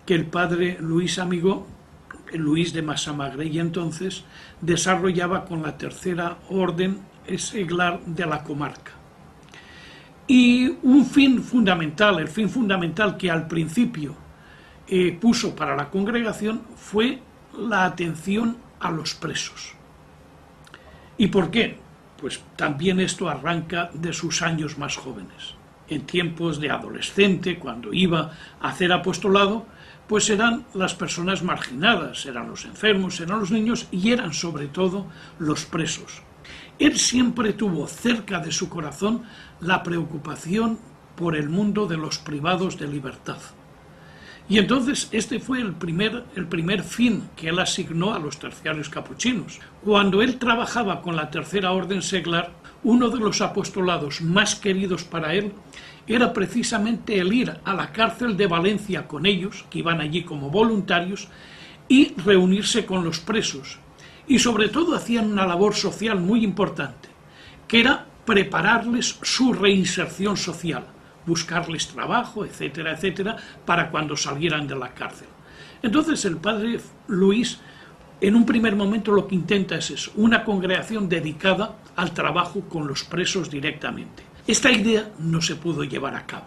que el Padre Luis Amigó, Luis de Massamagrell, entonces desarrollaba con la tercera orden seglar de la comarca. Y un fin fundamental, el fin fundamental que al principio puso para la congregación fue la atención a los presos. ¿Y por qué? Pues también esto arranca de sus años más jóvenes. En tiempos de adolescente, cuando iba a hacer apostolado, pues eran las personas marginadas, eran los enfermos, eran los niños y eran sobre todo los presos. Él siempre tuvo cerca de su corazón la preocupación por el mundo de los privados de libertad. Y entonces este fue el primer fin que él asignó a los terciarios capuchinos. Cuando él trabajaba con la tercera orden seglar, uno de los apostolados más queridos para él era precisamente el ir a la cárcel de Valencia con ellos, que iban allí como voluntarios, y reunirse con los presos. Y sobre todo hacían una labor social muy importante, que era prepararles su reinserción social, buscarles trabajo, etcétera, etcétera, para cuando salieran de la cárcel. Entonces el Padre Luis, en un primer momento lo que intenta es eso, una congregación dedicada al trabajo con los presos directamente. Esta idea no se pudo llevar a cabo,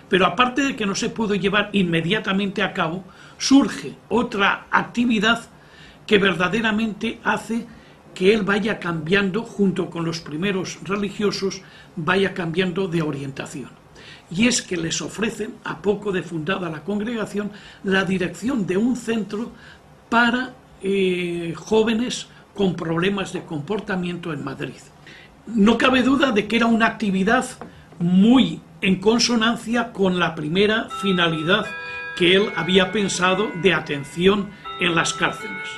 pero aparte de que no se pudo llevar inmediatamente a cabo, surge otra actividad que verdaderamente hace que él vaya cambiando, junto con los primeros religiosos, vaya cambiando de orientación. Y es que les ofrecen, a poco de fundada la congregación, la dirección de un centro para jóvenes con problemas de comportamiento en Madrid. No cabe duda de que era una actividad muy en consonancia con la primera finalidad que él había pensado de atención en las cárceles.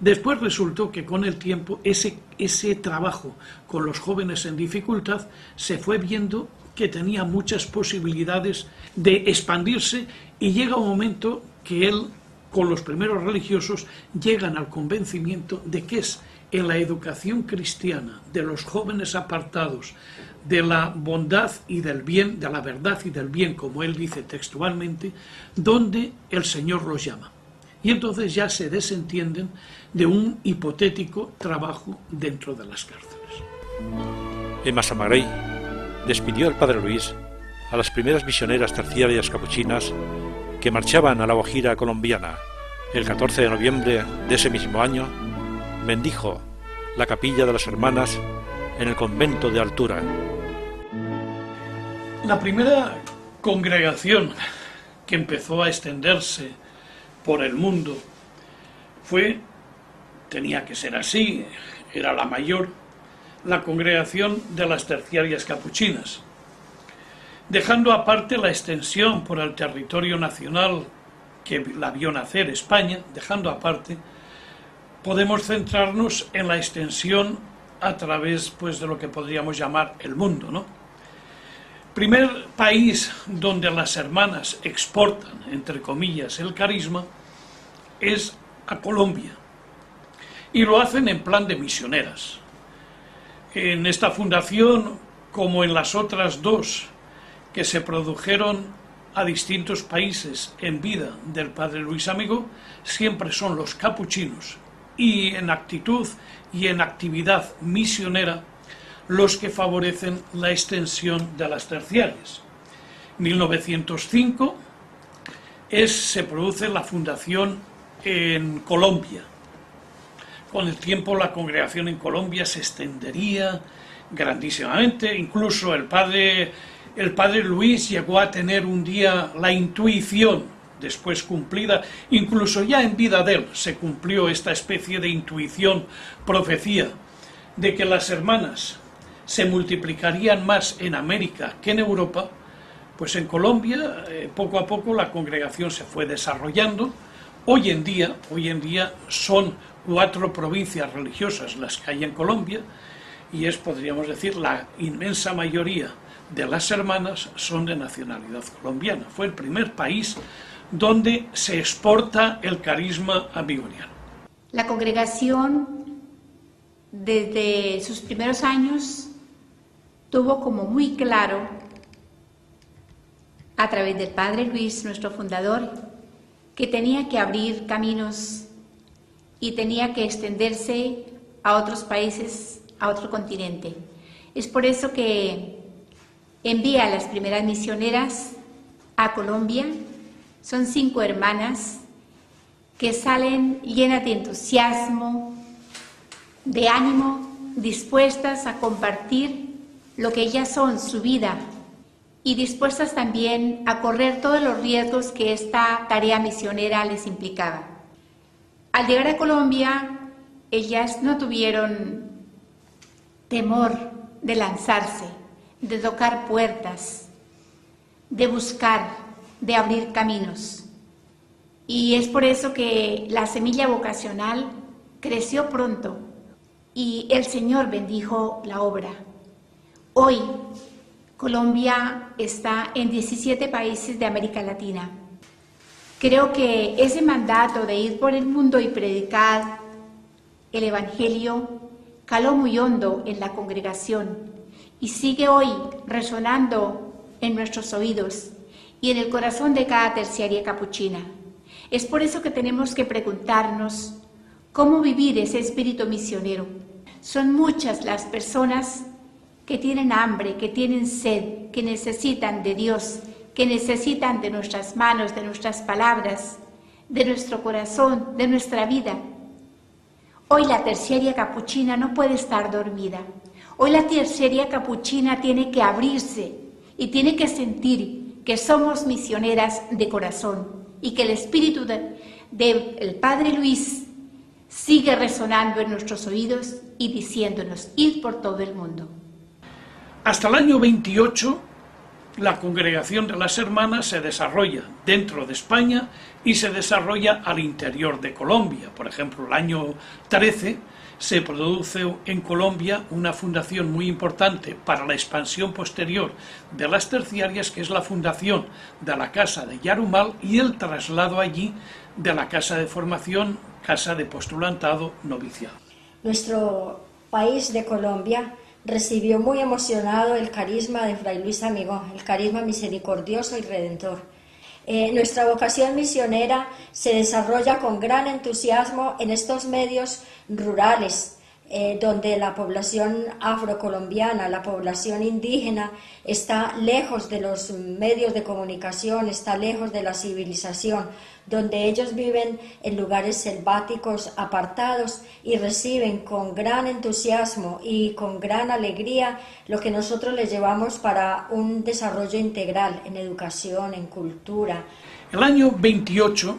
Después resultó que con el tiempo ese trabajo con los jóvenes en dificultad se fue viendo que tenía muchas posibilidades de expandirse y llega un momento que él, con los primeros religiosos, llegan al convencimiento de que es en la educación cristiana de los jóvenes apartados de la bondad y del bien, de la verdad y del bien, como él dice textualmente, donde el Señor los llama. Y entonces ya se desentienden de un hipotético trabajo dentro de las cárceles. En Massamagrell despidió el Padre Luis a las primeras misioneras terciarias capuchinas que marchaban a la Guajira colombiana. El 14 de noviembre de ese mismo año bendijo la capilla de las hermanas en el convento de Altura. La primera congregación que empezó a extenderse por el mundo tenía que ser así, era la mayor, la congregación de las terciarias capuchinas. Dejando aparte la extensión por el territorio nacional que la vio nacer España, dejando aparte, podemos centrarnos en la extensión a través pues, de lo que podríamos llamar el mundo, ¿no? Primer país donde las hermanas exportan, entre comillas, el carisma es a Colombia, y lo hacen en plan de misioneras. En esta fundación, como en las otras dos que se produjeron a distintos países en vida del padre Luis Amigó, siempre son los capuchinos, y en actitud y en actividad misionera los que favorecen la extensión de las terciarias. En 1905 se produce la fundación en Colombia. Con el tiempo la congregación en Colombia se extendería grandísimamente, incluso el padre Luis llegó a tener un día la intuición, después cumplida, incluso ya en vida de él se cumplió esta especie de intuición, profecía, de que las hermanas se multiplicarían más en América que en Europa. Pues en Colombia poco a poco la congregación se fue desarrollando. Hoy en día son 4 provincias religiosas las que hay en Colombia, y podríamos decir, la inmensa mayoría de las hermanas son de nacionalidad colombiana. Fue el primer país donde se exporta el carisma amigoniano. La congregación, desde sus primeros años, tuvo como muy claro, a través del padre Luis, nuestro fundador, que tenía que abrir caminos y tenía que extenderse a otros países, a otro continente. Es por eso que envía a las primeras misioneras a Colombia. Son 5 hermanas que salen llenas de entusiasmo, de ánimo, dispuestas a compartir lo que ellas son, su vida, y dispuestas también a correr todos los riesgos que esta tarea misionera les implicaba. Al llegar a Colombia, ellas no tuvieron temor de lanzarse, de tocar puertas, de buscar, de abrir caminos. Y es por eso que la semilla vocacional creció pronto y el Señor bendijo la obra. Hoy, Colombia está en 17 países de América Latina. Creo que ese mandato de ir por el mundo y predicar el Evangelio caló muy hondo en la congregación y sigue hoy resonando en nuestros oídos y en el corazón de cada terciaria capuchina. Es por eso que tenemos que preguntarnos cómo vivir ese espíritu misionero. Son muchas las personas que tienen hambre, que tienen sed, que necesitan de Dios, que necesitan de nuestras manos, de nuestras palabras, de nuestro corazón, de nuestra vida. Hoy la terciaria capuchina no puede estar dormida. Hoy la terciaria capuchina tiene que abrirse y tiene que sentir que somos misioneras de corazón y que el espíritu del Padre Luis sigue resonando en nuestros oídos y diciéndonos, id por todo el mundo. Hasta el año 28, la congregación de las hermanas se desarrolla dentro de España y se desarrolla al interior de Colombia. Por ejemplo, el año 13 se produce en Colombia una fundación muy importante para la expansión posterior de las terciarias, que es la fundación de la Casa de Yarumal y el traslado allí de la Casa de Formación, Casa de Postulantado, Noviciado. Nuestro país de Colombia recibió muy emocionado el carisma de Fray Luis Amigó, el carisma misericordioso y redentor. Nuestra vocación misionera se desarrolla con gran entusiasmo en estos medios rurales, donde la población afrocolombiana, la población indígena, está lejos de los medios de comunicación, está lejos de la civilización, donde ellos viven en lugares selváticos apartados y reciben con gran entusiasmo y con gran alegría lo que nosotros les llevamos para un desarrollo integral en educación, en cultura. El año 28,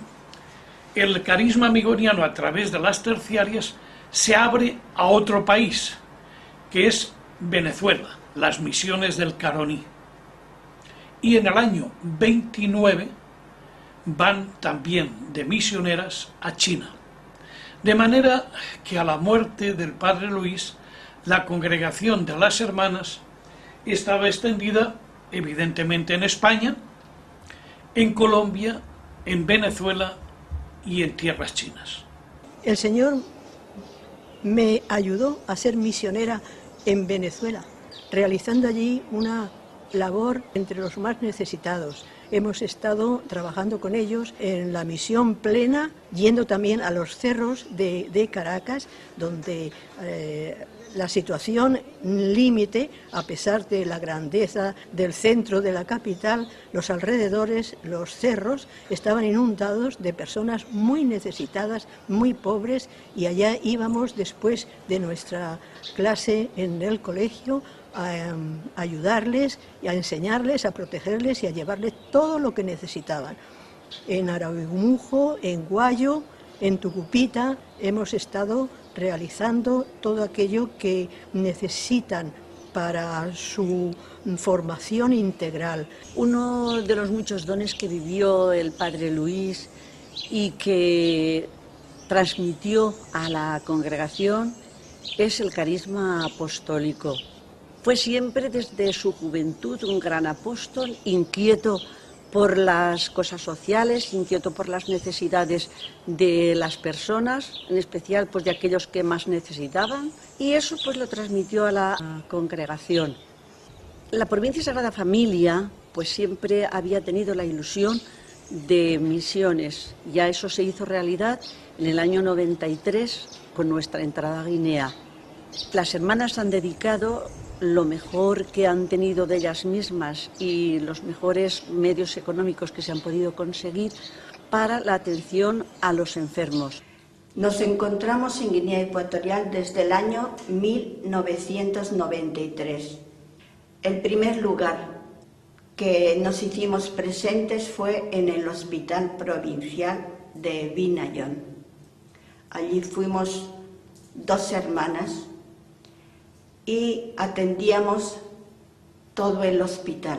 el carisma amigoniano a través de las terciarias se abre a otro país, que es Venezuela, las misiones del Caroní. Y en el año 29 van también de misioneras a China. De manera que a la muerte del padre Luis, La congregación de las hermanas estaba extendida evidentemente en España, en Colombia, en Venezuela y en tierras chinas. El Señor me ayudó a ser misionera en Venezuela, realizando allí una labor entre los más necesitados. Hemos estado trabajando con ellos en la misión plena, yendo también a los cerros de Caracas, donde la situación límite, a pesar de la grandeza del centro de la capital, los alrededores, los cerros, estaban inundados de personas muy necesitadas, muy pobres, y allá íbamos después de nuestra clase en el colegio a ayudarles y a enseñarles, a protegerles y a llevarles todo lo que necesitaban. En Araugumujo, en Guayo, en Tucupita hemos estado realizando todo aquello que necesitan para su formación integral. Uno de los muchos dones que vivió el Padre Luis y que transmitió a la congregación es el carisma apostólico. Fue siempre desde su juventud un gran apóstol, inquieto por las cosas sociales, inquieto por las necesidades de las personas, en especial pues de aquellos que más necesitaban, y eso pues lo transmitió a la congregación. La provincia Sagrada Familia pues siempre había tenido la ilusión de misiones. Ya eso se hizo realidad en el año 93 con nuestra entrada a Guinea. Las hermanas han dedicado lo mejor que han tenido de ellas mismas y los mejores medios económicos que se han podido conseguir para la atención a los enfermos. Nos encontramos en Guinea Ecuatorial desde el año 1993. El primer lugar que nos hicimos presentes fue en el Hospital Provincial de Vinayón. Allí fuimos 2 hermanas y atendíamos todo el hospital.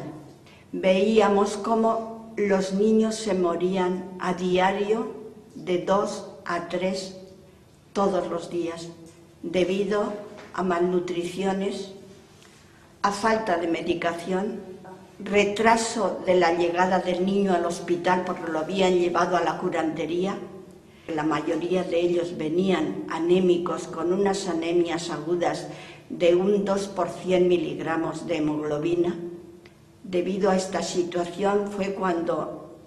Veíamos cómo los niños se morían a diario, de 2 a 3 todos los días, debido a malnutriciones, a falta de medicación, retraso de la llegada del niño al hospital porque lo habían llevado a la curantería. La mayoría de ellos venían anémicos, con unas anemias agudas de un 2 por 100 miligramos de hemoglobina. Debido a esta situación fue cuando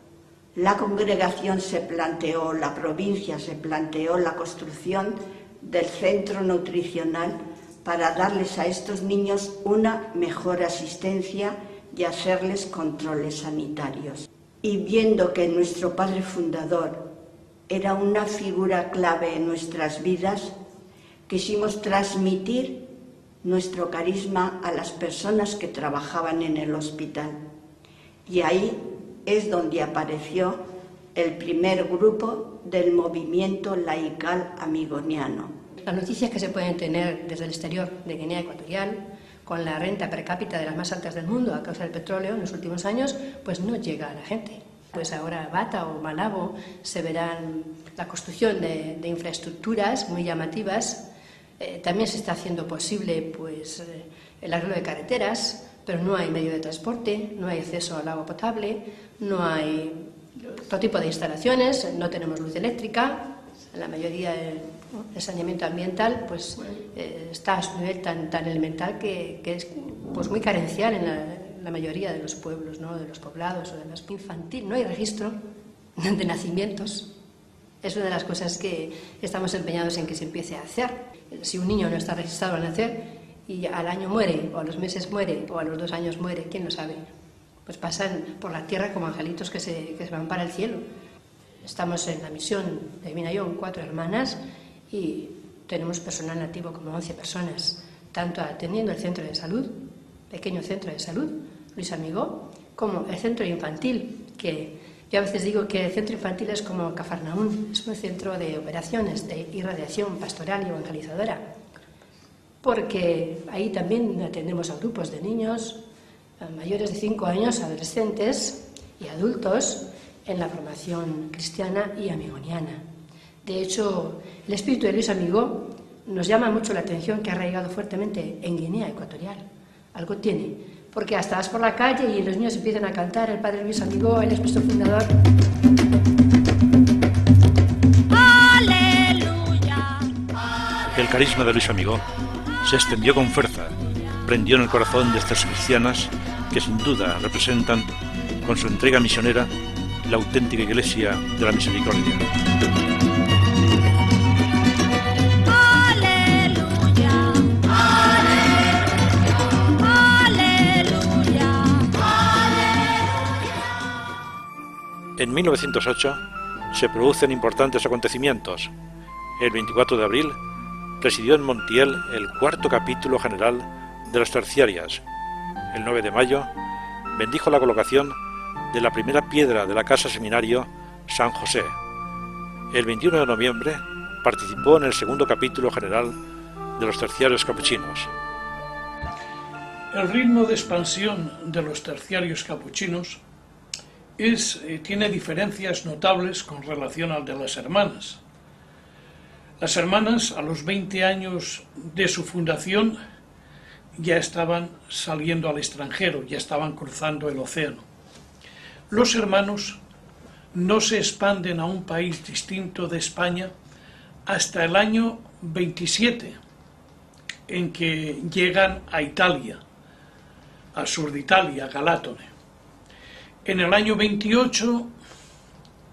la congregación se planteó, la provincia se planteó la construcción del centro nutricional para darles a estos niños una mejor asistencia y hacerles controles sanitarios. Y viendo que nuestro padre fundador era una figura clave en nuestras vidas, quisimos transmitir nuestro carisma a las personas que trabajaban en el hospital. Y ahí es donde apareció el primer grupo del movimiento laical amigoniano. Las noticias que se pueden tener desde el exterior de Guinea Ecuatorial, con la renta per cápita de las más altas del mundo a causa del petróleo en los últimos años, pues no llega a la gente. Pues ahora en Bata o Malabo se verán la construcción de infraestructuras muy llamativas. También se está haciendo posible pues, el arreglo de carreteras, pero no hay medio de transporte, no hay acceso al agua potable, no hay todo tipo de instalaciones, no tenemos luz eléctrica. La mayoría del saneamiento ambiental pues, está a un nivel tan elemental que es pues, muy carencial en la mayoría de los pueblos, ¿no? De los poblados o de las infantil. No hay registro de nacimientos. Es una de las cosas que estamos empeñados en que se empiece a hacer. Si un niño no está registrado al nacer y al año muere, o a los meses muere, o a los 2 años muere, ¿quién lo sabe? Pues pasan por la tierra como angelitos que se van para el cielo. Estamos en la misión de Vinayón, 4 hermanas, y tenemos personal nativo como 11 personas, tanto atendiendo el centro de salud, pequeño centro de salud, Luis Amigó, como el centro infantil, que yo a veces digo que el centro infantil es como Cafarnaún, es un centro de operaciones de irradiación pastoral y evangelizadora, porque ahí también atendemos a grupos de niños mayores de 5 años, adolescentes y adultos en la formación cristiana y amigoniana. De hecho, el espíritu de Luis Amigó nos llama mucho la atención que ha arraigado fuertemente en Guinea Ecuatorial. Algo tiene, porque hasta vas por la calle y los niños empiezan a cantar, el padre Luis Amigó, él es nuestro fundador. El carisma de Luis Amigó se extendió con fuerza, prendió en el corazón de estas cristianas que sin duda representan, con su entrega misionera, la auténtica Iglesia de la Misericordia. En 1908 se producen importantes acontecimientos. El 24 de abril presidió en Montiel el cuarto capítulo general de las terciarias. El 9 de mayo bendijo la colocación de la primera piedra de la casa seminario San José. El 21 de noviembre participó en el segundo capítulo general de los terciarios capuchinos. El ritmo de expansión de los terciarios capuchinos tiene diferencias notables con relación al de las hermanas. Las hermanas, a los 20 años de su fundación, ya estaban saliendo al extranjero, ya estaban cruzando el océano. Los hermanos no se expanden a un país distinto de España hasta el año 27, en que llegan a Italia, al sur de Italia, a Galátone. En el año 28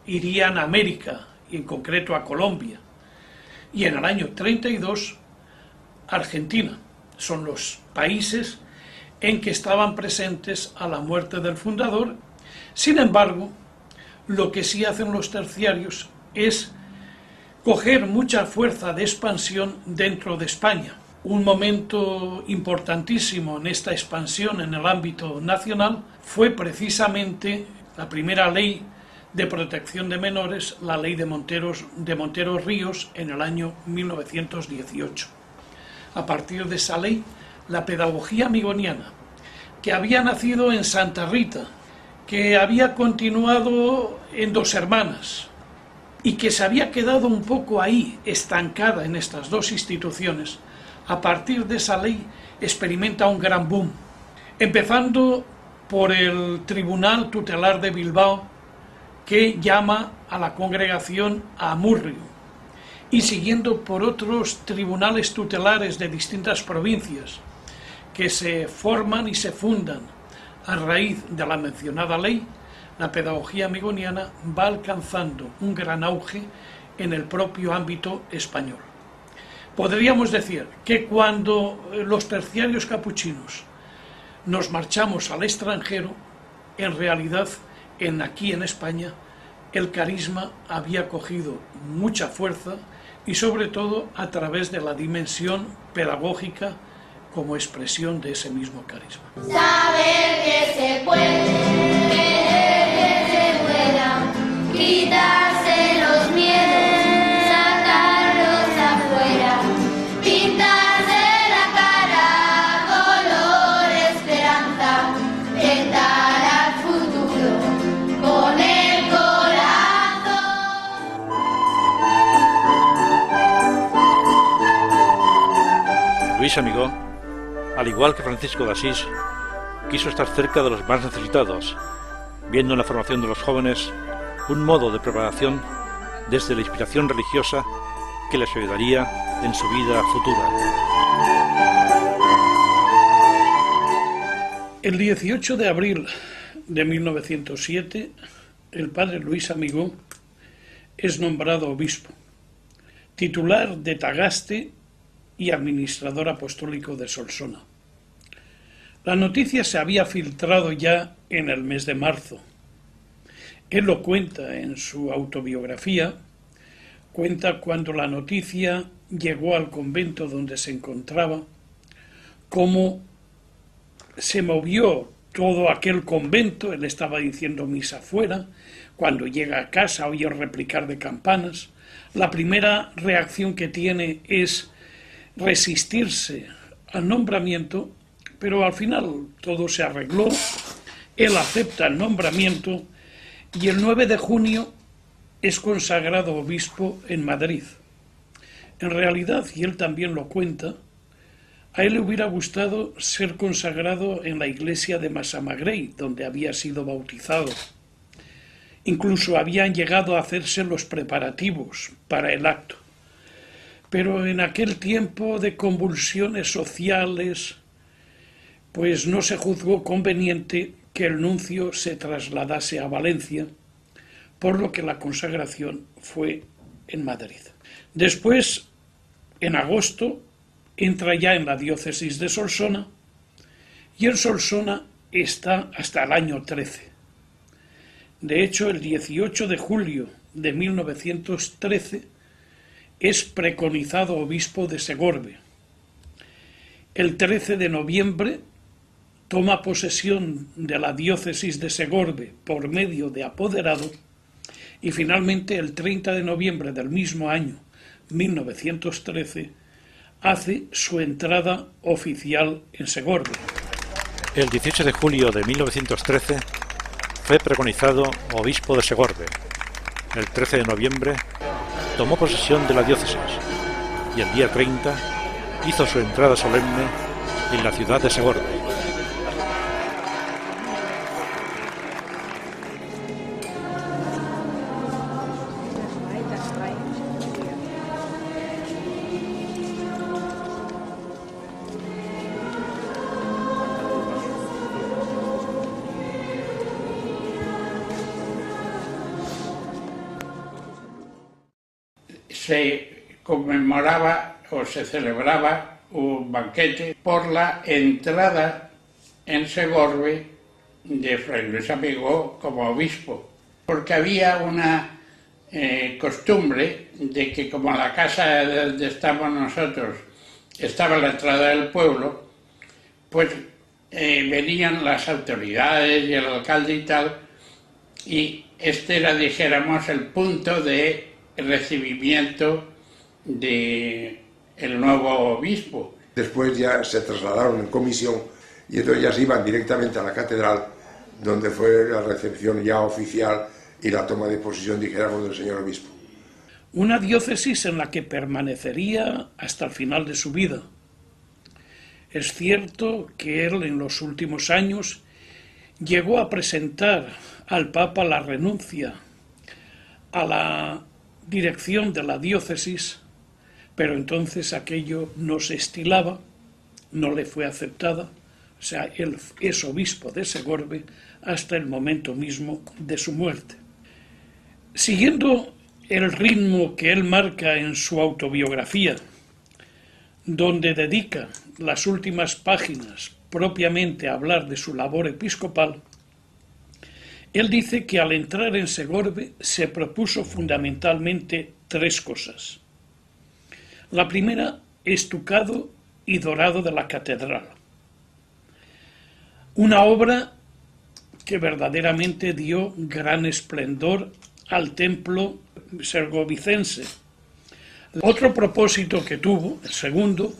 irían a América, y en concreto a Colombia. Y en el año 32, Argentina. Son los países en que estaban presentes a la muerte del fundador. Sin embargo, lo que sí hacen los terciarios es coger mucha fuerza de expansión dentro de España. Un momento importantísimo en esta expansión en el ámbito nacional fue precisamente la primera ley de protección de menores, la ley de Monteros Ríos, en el año 1918. A partir de esa ley, la pedagogía amigoniana, que había nacido en Santa Rita, que había continuado en Dos Hermanas y que se había quedado un poco ahí, estancada en estas dos instituciones, a partir de esa ley experimenta un gran boom, empezando por el Tribunal Tutelar de Bilbao, que llama a la congregación a Amurrio, y siguiendo por otros tribunales tutelares de distintas provincias que se forman y se fundan a raíz de la mencionada ley. La pedagogía amigoniana va alcanzando un gran auge en el propio ámbito español. Podríamos decir que cuando los terciarios capuchinos nos marchamos al extranjero, en realidad aquí en España el carisma había cogido mucha fuerza y sobre todo a través de la dimensión pedagógica como expresión de ese mismo carisma. Saber que se puede, querer que se pueda, quitarse los miedos, sacarlos afuera, pintarse la cara, color esperanza, tentar al futuro con el corazón. Luis Amigó, al igual que Francisco de Asís, quiso estar cerca de los más necesitados, viendo en la formación de los jóvenes un modo de preparación desde la inspiración religiosa que les ayudaría en su vida futura. El 18 de abril de 1907, el padre Luis Amigó es nombrado obispo, titular de Tagaste y administrador apostólico de Solsona. La noticia se había filtrado ya en el mes de marzo. Él lo cuenta en su autobiografía, cuenta cuando la noticia llegó al convento donde se encontraba, cómo se movió todo aquel convento. Él estaba diciendo misa fuera, cuando llega a casa oye replicar de campanas. La primera reacción que tiene es resistirse al nombramiento, pero al final todo se arregló. Él acepta el nombramiento y el 9 de junio es consagrado obispo en Madrid. En realidad, y él también lo cuenta, a él le hubiera gustado ser consagrado en la iglesia de Massamagrell, donde había sido bautizado. Incluso habían llegado a hacerse los preparativos para el acto. Pero en aquel tiempo de convulsiones sociales, pues no se juzgó conveniente que el nuncio se trasladase a Valencia, por lo que la consagración fue en Madrid. Después, en agosto, entra ya en la diócesis de Solsona, y en Solsona está hasta el año 13. De hecho, el 18 de julio de 1913 es preconizado obispo de Segorbe. El 13 de noviembre toma posesión de la diócesis de Segorbe por medio de apoderado, y finalmente el 30 de noviembre del mismo año, 1913, hace su entrada oficial en Segorbe. El 18 de julio de 1913 fue preconizado obispo de Segorbe. El 13 de noviembre tomó posesión de la diócesis y el día 30 hizo su entrada solemne en la ciudad de Segorbe. Se conmemoraba o se celebraba un banquete por la entrada en Segorbe de Fray Luis Amigó como obispo, porque había una costumbre de que como la casa donde estamos nosotros estaba a la entrada del pueblo, pues venían las autoridades y el alcalde y tal, y este era, dijéramos, el punto de recibimiento de el nuevo obispo. Después ya se trasladaron en comisión y entonces ya se iban directamente a la catedral, donde fue la recepción ya oficial y la toma de posesión, dijéramos, del señor obispo. Una diócesis en la que permanecería hasta el final de su vida. Es cierto que él en los últimos años llegó a presentar al Papa la renuncia a la dirección de la diócesis, pero entonces aquello no se estilaba, no le fue aceptada, o sea, él es obispo de Segorbe hasta el momento mismo de su muerte. Siguiendo el ritmo que él marca en su autobiografía, donde dedica las últimas páginas propiamente a hablar de su labor episcopal, él dice que al entrar en Segorbe se propuso fundamentalmente tres cosas. La primera, estucado y dorado de la catedral. Una obra que verdaderamente dio gran esplendor al templo segovicense. Otro propósito que tuvo, el segundo,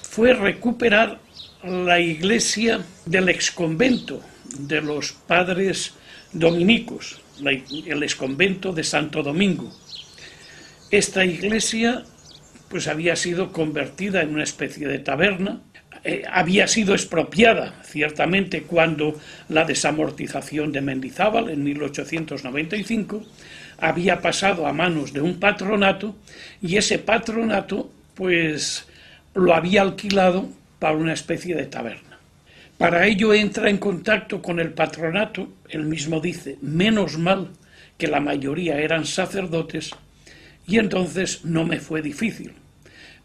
fue recuperar la iglesia del exconvento de los padres dominicos, el exconvento de Santo Domingo. Esta iglesia pues había sido convertida en una especie de taberna, había sido expropiada ciertamente cuando la desamortización de Mendizábal en 1895, había pasado a manos de un patronato y ese patronato pues lo había alquilado para una especie de taberna. Para ello entra en contacto con el patronato, él mismo dice, menos mal que la mayoría eran sacerdotes, y entonces no me fue difícil.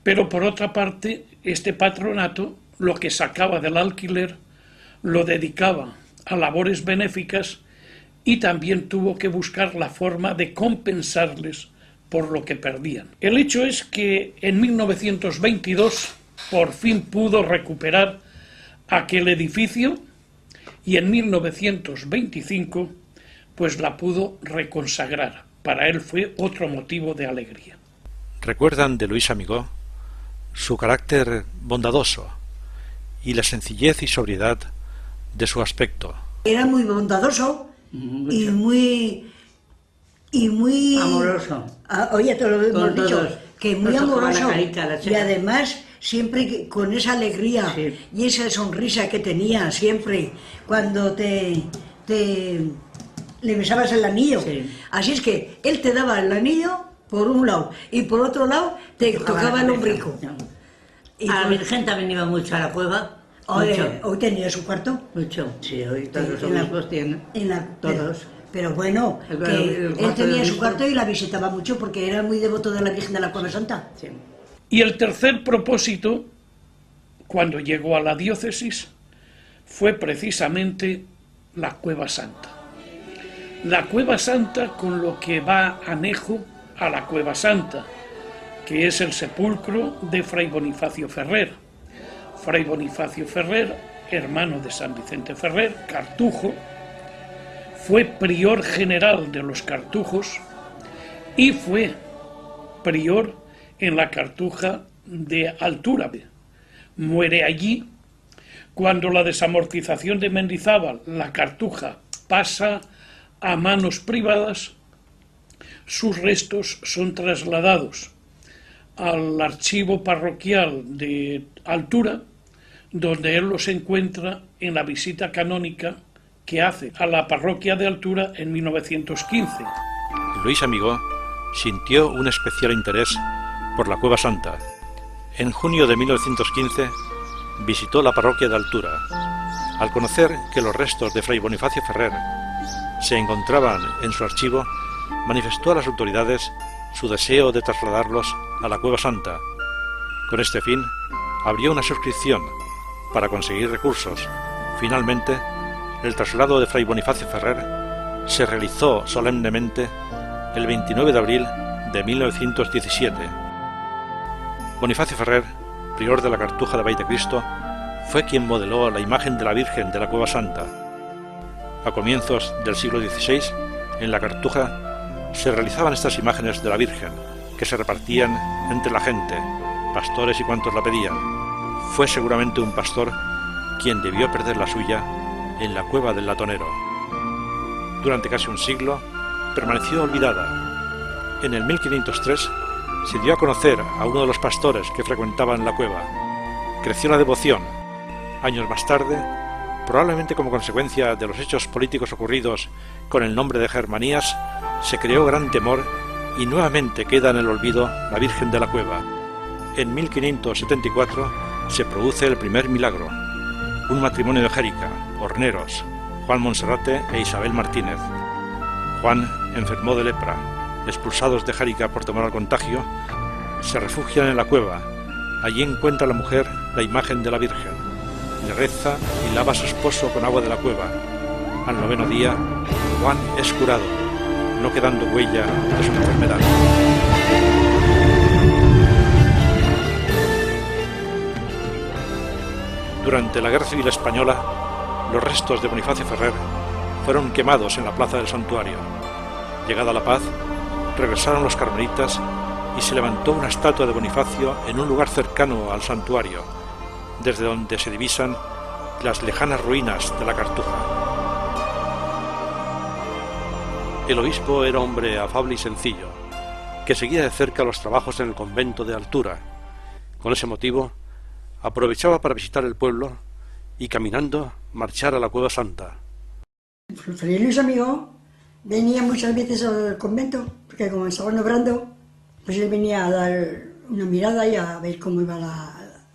Pero por otra parte, este patronato, lo que sacaba del alquiler, lo dedicaba a labores benéficas y también tuvo que buscar la forma de compensarles por lo que perdían. El hecho es que en 1922 por fin pudo recuperar aquel edificio y en 1925 pues la pudo reconsagrar. Para él fue otro motivo de alegría. Recuerdan de Luis Amigó su carácter bondadoso y la sencillez y sobriedad de su aspecto. Era muy bondadoso y muy amoroso. Oye, te lo hemos dicho, que muy Nos tocaba la amoroso, carita, la y chica. además siempre con esa alegría y esa sonrisa que tenía siempre cuando le besabas el anillo. Así es que él te daba el anillo por un lado y por otro lado te tocaba el ombligo. Y A la pues, Virgen también iba mucho a la cueva. hoy tenía su cuarto. Mucho, sí, hoy todos los En la- obispos tienen. Todos. Pero bueno, El que él cuarto tenía del su obispo. cuarto y la visitaba mucho porque era muy devoto de la Virgen de la Cueva Santa. Y el tercer propósito, cuando llegó a la diócesis, fue precisamente la Cueva Santa. La Cueva Santa con lo que va anejo a la Cueva Santa, que es el sepulcro de Fray Bonifacio Ferrer. Fray Bonifacio Ferrer, hermano de San Vicente Ferrer, cartujo, fue prior general de los cartujos y fue prior en la cartuja de Altura. Muere allí. Cuando la desamortización de Mendizábal, la cartuja, pasa a manos privadas, sus restos son trasladados al archivo parroquial de Altura, donde él los encuentra en la visita canónica que hace a la parroquia de Altura en 1915. Luis Amigó sintió un especial interés por la Cueva Santa. En junio de 1915 visitó la parroquia de Altura. Al conocer que los restos de Fray Bonifacio Ferrer se encontraban en su archivo, manifestó a las autoridades su deseo de trasladarlos a la Cueva Santa. Con este fin, abrió una suscripción para conseguir recursos. Finalmente, el traslado de Fray Bonifacio Ferrer se realizó solemnemente el 29 de abril de 1917. Bonifacio Ferrer, prior de la Cartuja de Baitecristo, fue quien modeló la imagen de la Virgen de la Cueva Santa. A comienzos del siglo XVI, en la Cartuja, se realizaban estas imágenes de la Virgen, que se repartían entre la gente, pastores y cuantos la pedían. Fue seguramente un pastor quien debió perder la suya en la Cueva del Latonero. Durante casi un siglo, permaneció olvidada. En el 1503 se dio a conocer a uno de los pastores que frecuentaban la cueva. Creció la devoción. Años más tarde, probablemente como consecuencia de los hechos políticos ocurridos con el nombre de Germanías, se creó gran temor y nuevamente queda en el olvido la Virgen de la Cueva. En 1574 se produce el primer milagro, un matrimonio de Jérica, horneros, Juan Monserrate e Isabel Martínez. Juan enfermó de lepra. Expulsados de Jérica por temor al contagio, se refugian en la cueva. Allí encuentra la mujer la imagen de la Virgen. Le reza y lava a su esposo con agua de la cueva. Al 9º día, Juan es curado, no quedando huella de su enfermedad. Durante la Guerra Civil Española, los restos de Bonifacio Ferrer fueron quemados en la plaza del santuario. Llegada la paz, regresaron los carmelitas y se levantó una estatua de Bonifacio en un lugar cercano al santuario, desde donde se divisan las lejanas ruinas de la Cartuja. El obispo era hombre afable y sencillo, que seguía de cerca los trabajos en el convento de Altura. Con ese motivo, aprovechaba para visitar el pueblo y caminando marchar a la Cueva Santa. Fray Luis Amigó venía muchas veces al convento, porque como estaban obrando, pues él venía a dar una mirada y a ver cómo iba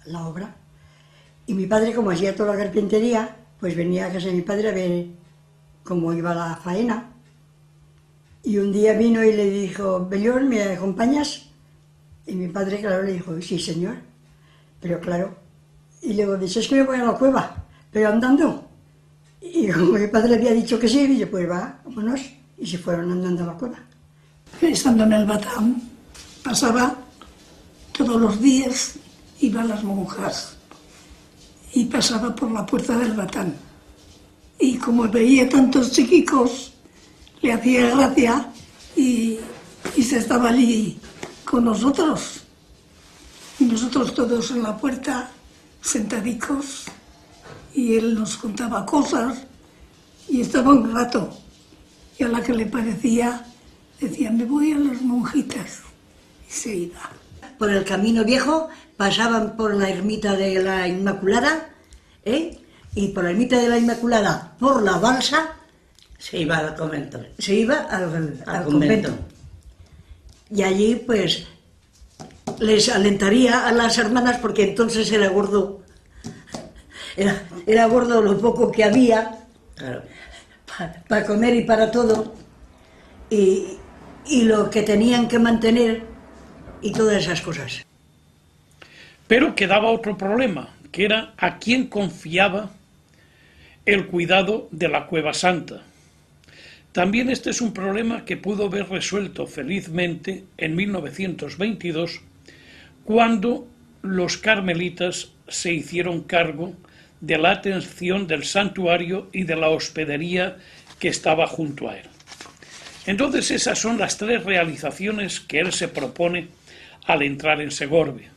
la obra. Y mi padre, como hacía toda la carpintería, pues venía a casa de mi padre a ver cómo iba la faena. Y un día vino y le dijo, Bellón, ¿me acompañas? Y mi padre, claro, le dijo, sí, señor. Pero claro, y luego dice, es que me voy a la cueva, pero andando. Y como mi padre había dicho que sí, dije, pues va, vámonos. Y se fueron andando a la cueva. Estando en el Batán, pasaba todos los días, iban las monjas y pasaba por la puerta del Batán. Y como veía tantos chiquicos, le hacía gracia y se estaba allí con nosotros. Y nosotros todos en la puerta, sentadicos, y él nos contaba cosas y estaba un rato. Y a la que le parecía, decía, me voy a las monjitas. Y se iba. por el Camino Viejo, pasaban por la ermita de la Inmaculada, y por la ermita de la Inmaculada, por la balsa, se iba al convento. Se iba al convento. Y allí, pues, les alentaría a las hermanas, porque entonces era gordo. Era gordo lo poco que había, claro, para comer y para todo, y lo que tenían que mantener y todas esas cosas. Pero quedaba otro problema, que era a quién confiaba el cuidado de la Cueva Santa. También este es un problema que pudo haber resuelto felizmente en 1922, cuando los carmelitas se hicieron cargo de la atención del santuario y de la hospedería que estaba junto a él. Entonces esas son las 3 realizaciones que él se propone al entrar en Segorbe.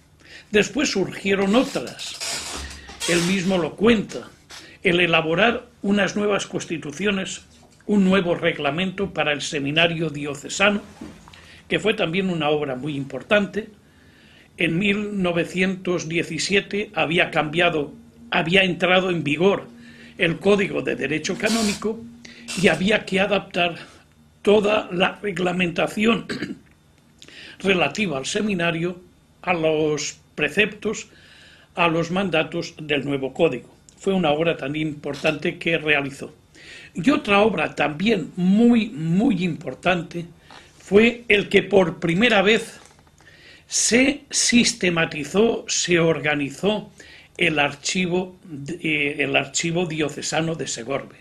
Después surgieron otras. Él mismo lo cuenta. El elaborar unas nuevas constituciones, un nuevo reglamento para el seminario diocesano, que fue también una obra muy importante. En 1917 había entrado en vigor el Código de Derecho Canónico y había que adaptar toda la reglamentación relativa al seminario, a los preceptos, a los mandatos del nuevo código. Fue una obra tan importante que realizó. Y otra obra también muy, muy importante fue el que por primera vez se sistematizó, se organizó el archivo diocesano de Segorbe.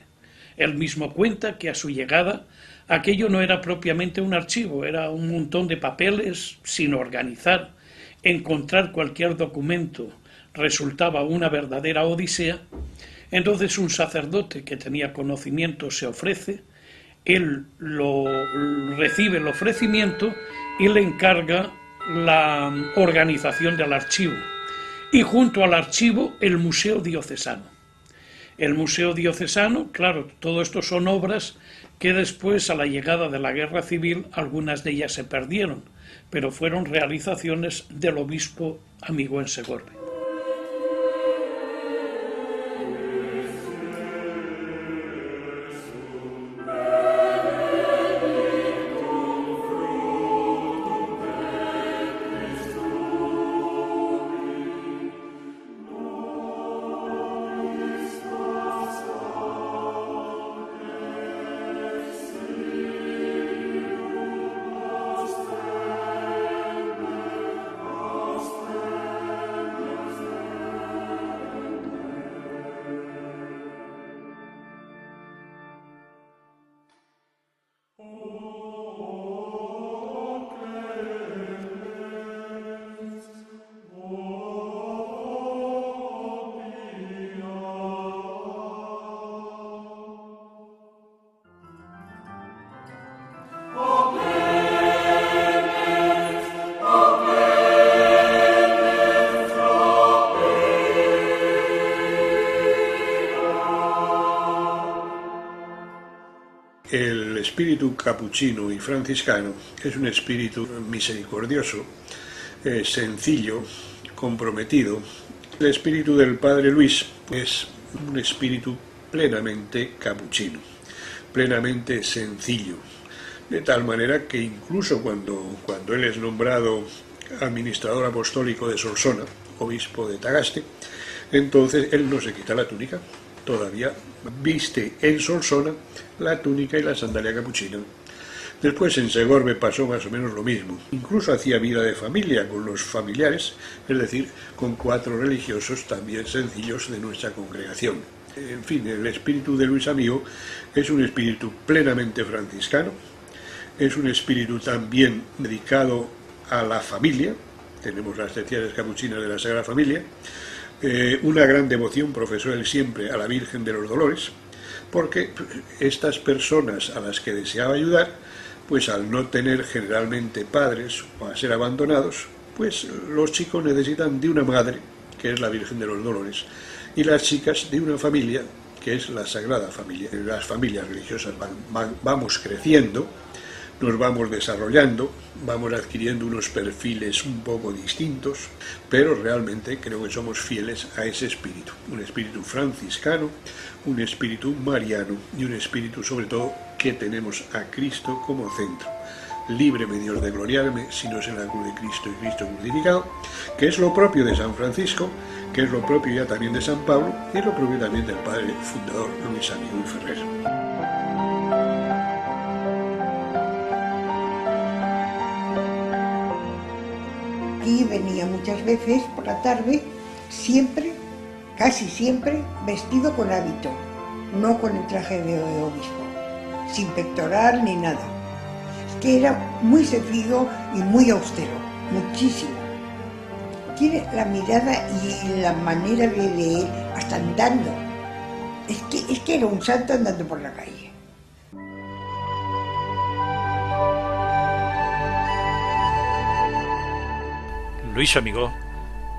Él mismo cuenta que a su llegada aquello no era propiamente un archivo, era un montón de papeles sin organizar. Encontrar cualquier documento resultaba una verdadera odisea. Entonces un sacerdote que tenía conocimiento se ofrece, él recibe el ofrecimiento y le encarga la organización del archivo. Y junto al archivo el Museo Diocesano. El Museo Diocesano, claro, todo esto son obras que después, a la llegada de la Guerra Civil, algunas de ellas se perdieron, pero fueron realizaciones del obispo Amigó en Segorbe. El espíritu capuchino y franciscano es un espíritu misericordioso, sencillo, comprometido. El espíritu del Padre Luis es un espíritu plenamente capuchino, plenamente sencillo, de tal manera que incluso cuando él es nombrado administrador apostólico de Solsona, obispo de Tagaste, entonces él no se quita la túnica. Todavía viste en Solsona la túnica y la sandalia capuchina. Después en Segorbe pasó más o menos lo mismo. Incluso hacía vida de familia con los familiares, es decir, con 4 religiosos también sencillos de nuestra congregación. En fin, el espíritu de Luis Amigo es un espíritu plenamente franciscano, es un espíritu también dedicado a la familia. Tenemos las terciarias capuchinas de la Sagrada Familia. Una gran devoción profesó él siempre a la Virgen de los Dolores, porque estas personas a las que deseaba ayudar, pues al no tener generalmente padres o a ser abandonados, pues los chicos necesitan de una madre, que es la Virgen de los Dolores, y las chicas de una familia, que es la Sagrada Familia. Las familias religiosas vamos creciendo, nos vamos desarrollando, vamos adquiriendo unos perfiles un poco distintos, pero realmente creo que somos fieles a ese espíritu, un espíritu franciscano, un espíritu mariano y un espíritu sobre todo que tenemos a Cristo como centro. Líbreme Dios de gloriarme, si no es en la cruz de Cristo y Cristo crucificado, que es lo propio de San Francisco, que es lo propio ya también de San Pablo y es lo propio también del padre fundador Luis Amigó y Ferrer. Aquí venía muchas veces por la tarde, siempre, casi siempre, vestido con hábito, no con el traje de obispo, sin pectoral ni nada. Que era muy sencillo y muy austero, muchísimo. Tiene la mirada y la manera de leer hasta andando. Es que era un santo andando por la calle. Luis Amigó,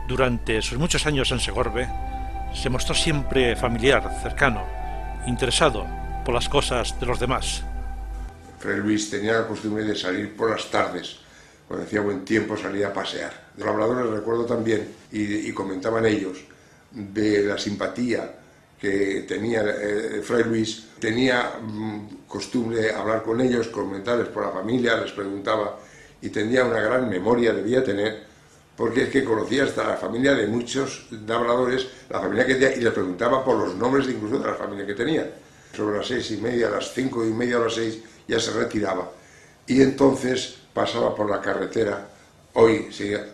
durante sus muchos años en Segorbe, se mostró siempre familiar, cercano, interesado por las cosas de los demás. Fray Luis tenía la costumbre de salir por las tardes, cuando hacía buen tiempo salía a pasear. De los habladores recuerdo también, y comentaban ellos, de la simpatía que tenía Fray Luis. Tenía costumbre de hablar con ellos, comentarles por la familia, les preguntaba, y tenía una gran memoria, debía tener, porque es que conocía hasta la familia de muchos habladores, la familia que tenía, y les preguntaba por los nombres incluso de la familia que tenía. Sobre las 6:30, las 5:30 o las 6, ya se retiraba y entonces pasaba por la carretera, hoy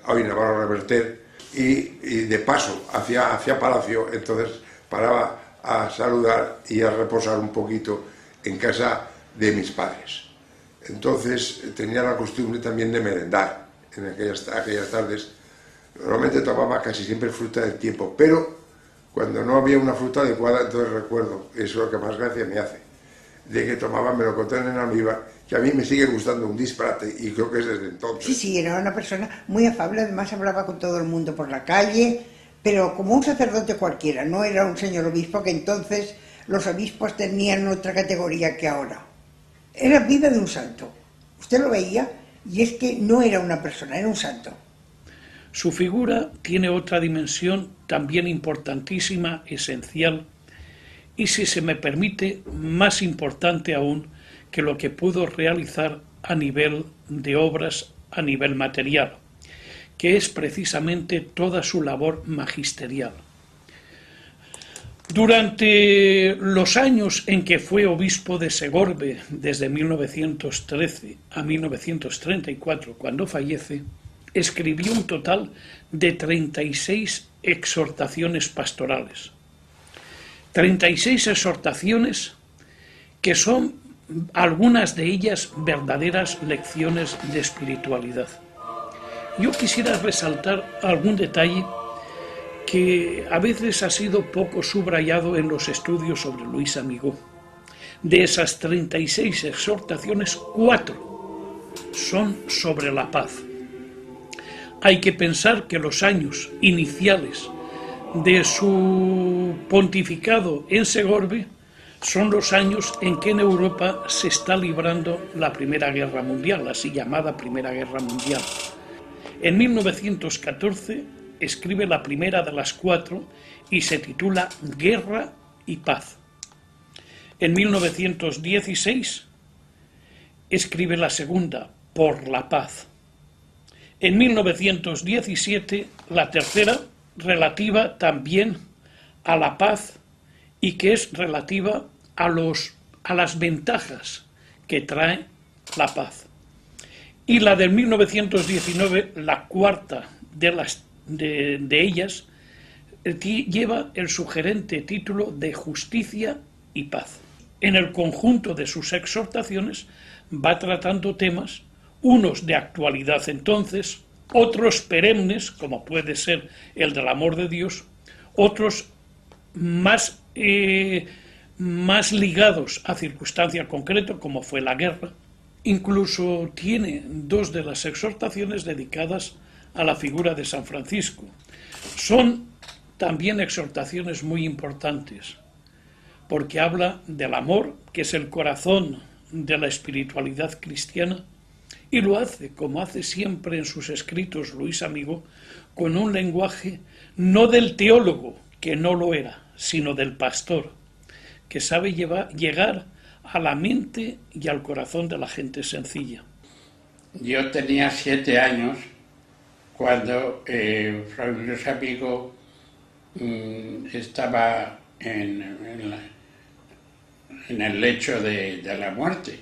Navarro Reverter, y de paso hacia Palacio, entonces paraba a saludar y a reposar un poquito en casa de mis padres. Entonces tenía la costumbre también de merendar en aquellas tardes. Normalmente tomaba casi siempre fruta del tiempo, pero cuando no había una fruta adecuada, entonces recuerdo, eso es lo que más gracia me hace, de que tomaba melocotón en almíbar, que a mí me sigue gustando un disparate, y creo que es desde entonces. Sí, era una persona muy afable, además hablaba con todo el mundo por la calle, pero como un sacerdote cualquiera, no era un señor obispo, que entonces los obispos tenían otra categoría que ahora. Era vida de un santo. Usted lo veía, y es que no era una persona, era un santo. Su figura tiene otra dimensión también importantísima, esencial, y si se me permite, más importante aún que lo que pudo realizar a nivel de obras, a nivel material, que es precisamente toda su labor magisterial. Durante los años en que fue obispo de Segorbe, desde 1913 a 1934, cuando fallece, escribió un total de 36 exhortaciones pastorales. 36 exhortaciones que son algunas de ellas verdaderas lecciones de espiritualidad. Yo quisiera resaltar algún detalle que a veces ha sido poco subrayado en los estudios sobre Luis Amigó. De esas 36 exhortaciones, 4 son sobre la paz. Hay que pensar que los años iniciales de su pontificado en Segorbe son los años en que en Europa se está librando la Primera Guerra Mundial, la así llamada Primera Guerra Mundial. En 1914 escribe la primera de las 4 y se titula Guerra y Paz. En 1916 escribe la segunda, Por la Paz. En 1917 la tercera, relativa también a la paz y que es relativa a las ventajas que trae la paz. Y la del 1919, la cuarta de ellas, lleva el sugerente título de Justicia y Paz. En el conjunto de sus exhortaciones va tratando temas, unos de actualidad entonces, otros perennes, como puede ser el del amor de Dios, otros más ligados a circunstancia concreta, como fue la guerra. Incluso tiene 2 de las exhortaciones dedicadas a la figura de San Francisco. Son también exhortaciones muy importantes, porque habla del amor, que es el corazón de la espiritualidad cristiana y lo hace, como hace siempre en sus escritos Luis Amigo, con un lenguaje no del teólogo, que no lo era, sino del pastor, que sabe llegar a la mente y al corazón de la gente sencilla. Yo tenía 7 años cuando Fray Luis Amigo estaba en el lecho de la muerte,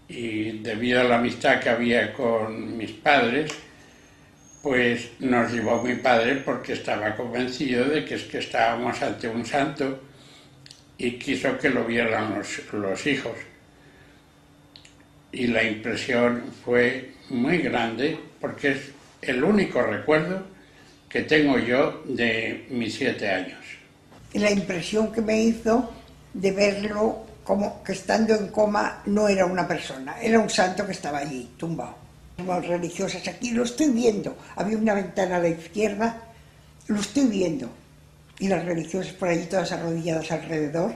y debido a la amistad que había con mis padres, pues nos llevó mi padre porque estaba convencido de que estábamos ante un santo y quiso que lo vieran los hijos. Y la impresión fue muy grande porque es el único recuerdo que tengo yo de mis 7 años. La impresión que me hizo de verlo como que estando en coma no era una persona, era un santo que estaba allí, tumbado. Las religiosas aquí, lo estoy viendo, había una ventana a la izquierda, lo estoy viendo, y las religiosas por allí todas arrodilladas alrededor,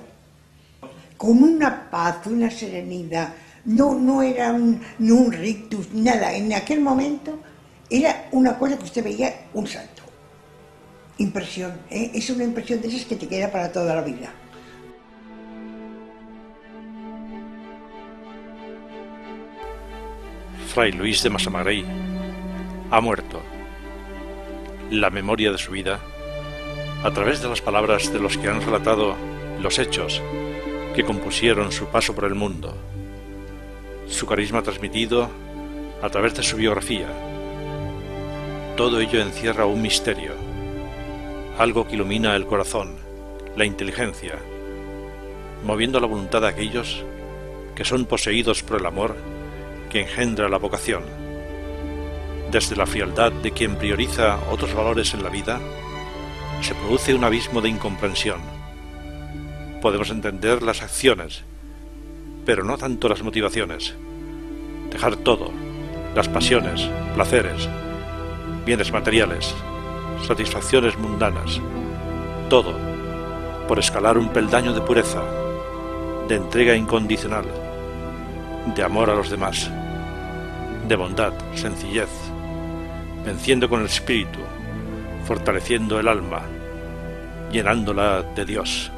con una paz, una serenidad, no era ni un rictus, nada, en aquel momento era una cosa que usted veía un santo. Impresión, es una impresión de esas que te queda para toda la vida. Fray Luis de Massamagrell ha muerto. La memoria de su vida, a través de las palabras de los que han relatado los hechos que compusieron su paso por el mundo, su carisma transmitido a través de su biografía, todo ello encierra un misterio, algo que ilumina el corazón, la inteligencia, moviendo la voluntad de aquellos que son poseídos por el amor que engendra la vocación. Desde la frialdad de quien prioriza otros valores en la vida, se produce un abismo de incomprensión. Podemos entender las acciones, pero no tanto las motivaciones. Dejar todo, las pasiones, placeres, bienes materiales, satisfacciones mundanas, todo, por escalar un peldaño de pureza, de entrega incondicional, de amor a los demás, de bondad, sencillez, venciendo con el espíritu, fortaleciendo el alma, llenándola de Dios.